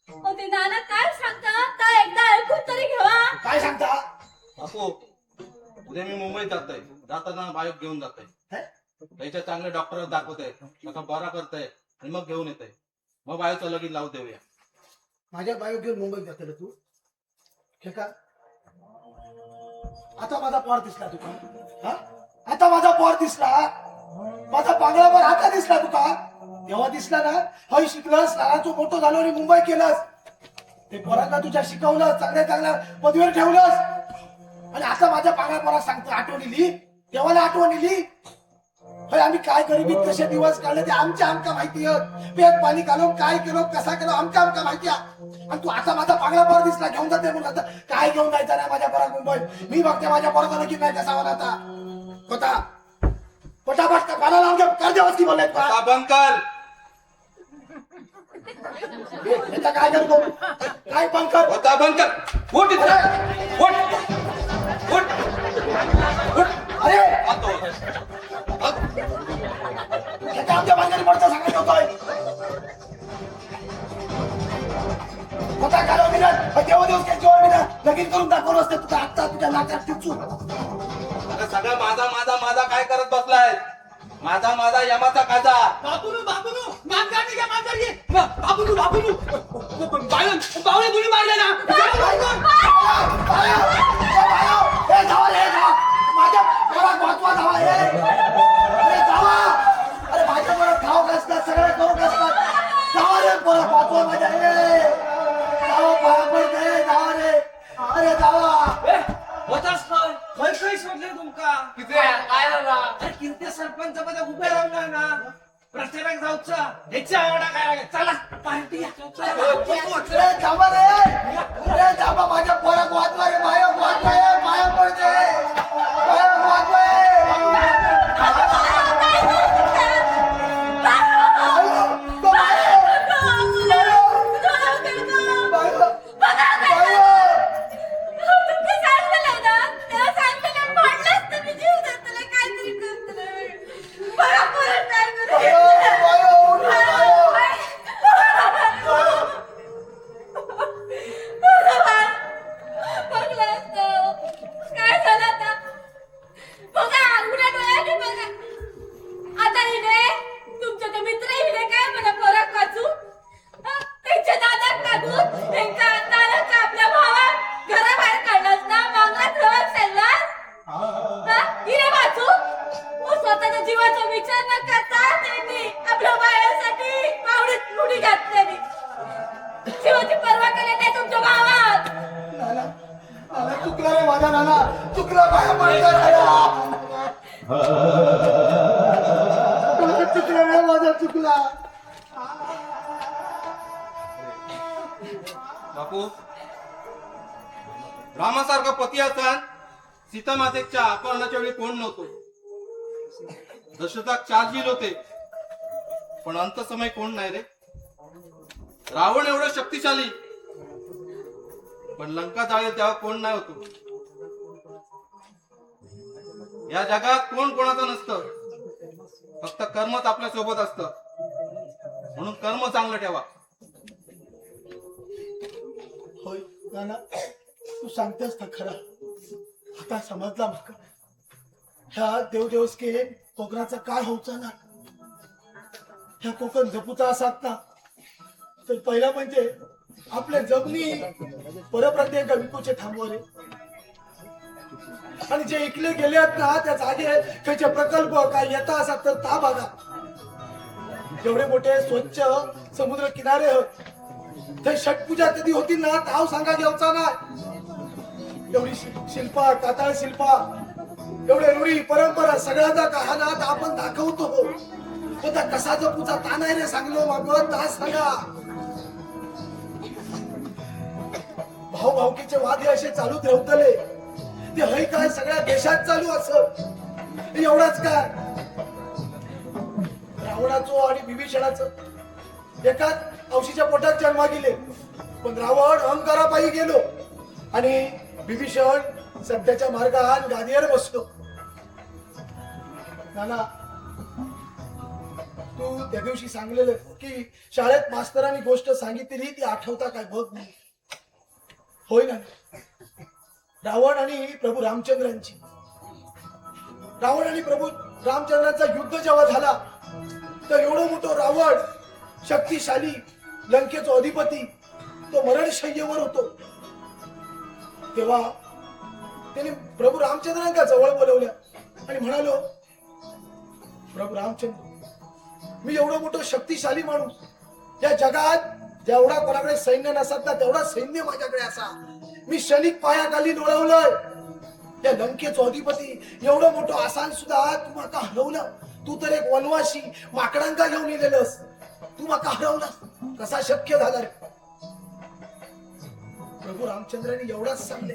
Speaker 3: हो ते नाना काय सांगता काय एकदा ऐकून तरी घेवा.
Speaker 1: काय सांगता.
Speaker 10: बापू उद्या मी मुंबईत जातोय. जाताना बायोक घेऊन जातोय. त्याच्या चांगले डॉक्टर दाखवतोय त्याचा बरा करताय आणि मग घेऊन येतोय. मग बायोचं लगीन लावून देऊया.
Speaker 1: माझ्या बायो घेऊन मुंबईत जाते तू हे का. आता माझा पोर दिसला तुका. आता माझा पोर दिसला. माझा पांगळावर आता दिसला तुका. तेव्हा दिसला ना हय शिकलंस लहानाचं मोठं झालो आणि मुंबई केलंस. ते पोरांना तुझ्या शिकवलं चांगल्या पदवीवर ठेवलंस आणि आता माझ्या पांगळा पोरात सांगतो आठवण इली. तेव्हा आठवण इली. होय आम्ही काय गरिबीत कसे दिवस काढले ते आमका माहिती. पेट पाणी घालून काय केलं कसा केलं आमका माहिती. आणि तू आता माझा पांगळा पोर दिसला घेऊन जाते म्हणून आता काय घेऊन जायचं नाही माझ्या पोरात मुंबईत. मी बघते माझ्या पोराचा लगीन नाही कसा होणार आता. होता पटापट पाला लावून घे. कर देवस की बोलले
Speaker 10: आता बंद कर.
Speaker 1: याचा काय करतो काय पण कर.
Speaker 10: होता बंद कर. उठ इथं. उठ.
Speaker 1: अरे
Speaker 10: आतो.
Speaker 1: याचा आमच्या बांधणी पडता सांगत होतोय. होता कालो मिळत देवदेवस काय जोर मिळत लगीन करून दाखवलं असतं तुझा आत्ता तुझ्या नाकात टिचू.
Speaker 10: अरे सगळं माझा काय करत बसलाय. माझा यमाचा काजा.
Speaker 4: बाबूनू मानगाडी घ्या बाबूनू बावळे गुली मारले ना.
Speaker 1: माझ्या पोरात वाचवा धावा. अरे धावा. अरे माझ्या पोरात खाऊ कसतात सगळे करू कसतात. धावा रे पोरात वाचवा माझ्या. धावा पाया पडते धावा रे. अरे धावा
Speaker 4: होताच काय खय सोडले तुमका.
Speaker 2: तिथे काय सरपंच पद उभे राहणार ना प्रचारक जाऊचा ह्याच्या एवढा काय चला पार्टी
Speaker 1: अरे थांबा रे, अरे थांबा, माझ्या पोराक वाचवा रे, माया वाचवा, माया पडते, माया वाचवा.
Speaker 3: काय झालं आता बघा उघड्या डोळ्याने बघा. आता हिने तुमच्या तो मित्र हिने काय मला फरक वाचू त्यांच्या दादात काढून त्यांच्या अंधारात का आपल्या भावा घराबाहेर काढलास ना मागलाच रवत चाललास हिने वाचू स्वतःच्या जीवाचा विचार न करता त्यांनी आपल्या बाळासाठी पावडीत मुडी घातलेली जीवाची पर्वा केली नाही तुमच्या भावात.
Speaker 1: नाना, नाना चुकला रे माझा, नाना चुकला, माया पडते, चुकला रे माझा, चुकला.
Speaker 10: बापू रामासारखा पती असताना सीता मातेच्या अपहरणाच्या वेळी कोण नव्हतो. दशरथाक 4 झील होते पण अंत समय कोण नाही रे. रावण एवढं शक्तिशाली पण लंका जाळेल तेव्हा कोण नाही होतो. या जगात कोण कोणाचं नसतं, फक्त कर्मच आपल्या सोबत असतं. म्हणून कर्म चांगलं ठेवा.
Speaker 1: होय नाना, तू सांगतेस ना खरा, आता समजला माका. ह्या देवदेवस्के कोकणाचा काय होऊचा ना, ह्या कोकण जपूचा असात ना, तर पहिला म्हणजे आपल्या जगनी परप्रत्येक विकूचे थांबवले आणि जे ऐकले गेले आहेत ना त्या जागे त्याचे प्रकल्प काय येता असतात तर ता बघा. एवढे मोठे स्वच्छ समुद्र किनारे ते छटपूजा कधी होती ना ताव सांगा घ्यायचा ना. एवढी शिल्पा, काताळ शिल्पा, एवढे रूढी परंपरा सगळ्याचा कहाणात आपण दाखवतो. होता कसा जपूचा ता नाही रे सांगलो मागो ता सांगा. भाऊ भाऊकीचे वाद हे असे चालू ठेवतले ते हय काय सगळ्या देशात चालू असं एवढाच काय. रावणाचो आणि विभीषणाचं एकाच औशीच्या पोटात जन्मा गेले पण रावण अहंकारापायी गेलो आणि विभीषण सध्याच्या मार्गात गादीवर बसलो. नाना तू त्या दिवशी सांगलेलं की शाळेत मास्तरांनी गोष्ट सांगितली ती आठवता काय बघ. होय ना, रावण आणि प्रभू रामचंद्रांची, रावण आणि प्रभू रामचंद्रांचा युद्ध जेव्हा झाला तर एवढं मोठं रावण शक्तिशाली लंकेचा अधिपती तो मरणशय्येवर होतो. तेव्हा त्याने प्रभू रामचंद्रांका जवळ बोलवल्या आणि म्हणालो, प्रभू रामचंद्र, मी एवढं मोठं शक्तिशाली माणूस या जगात जेवढा कोणाकडे सैन्य नसत ना तेवढा सैन्य माझ्याकडे असा. मी क्षणिक पायाखाली लोळवलंय. या लंकेचा अधिपती एवढं मोठं आसान सुद्धा तू माका हरवलं. तू तर एक वनवासी माकडांका घेऊन येलेलंस, तू माका हरवलं. कसा शक्य झाला रे. प्रभू रामचंद्रांनी एवढाच सांगले.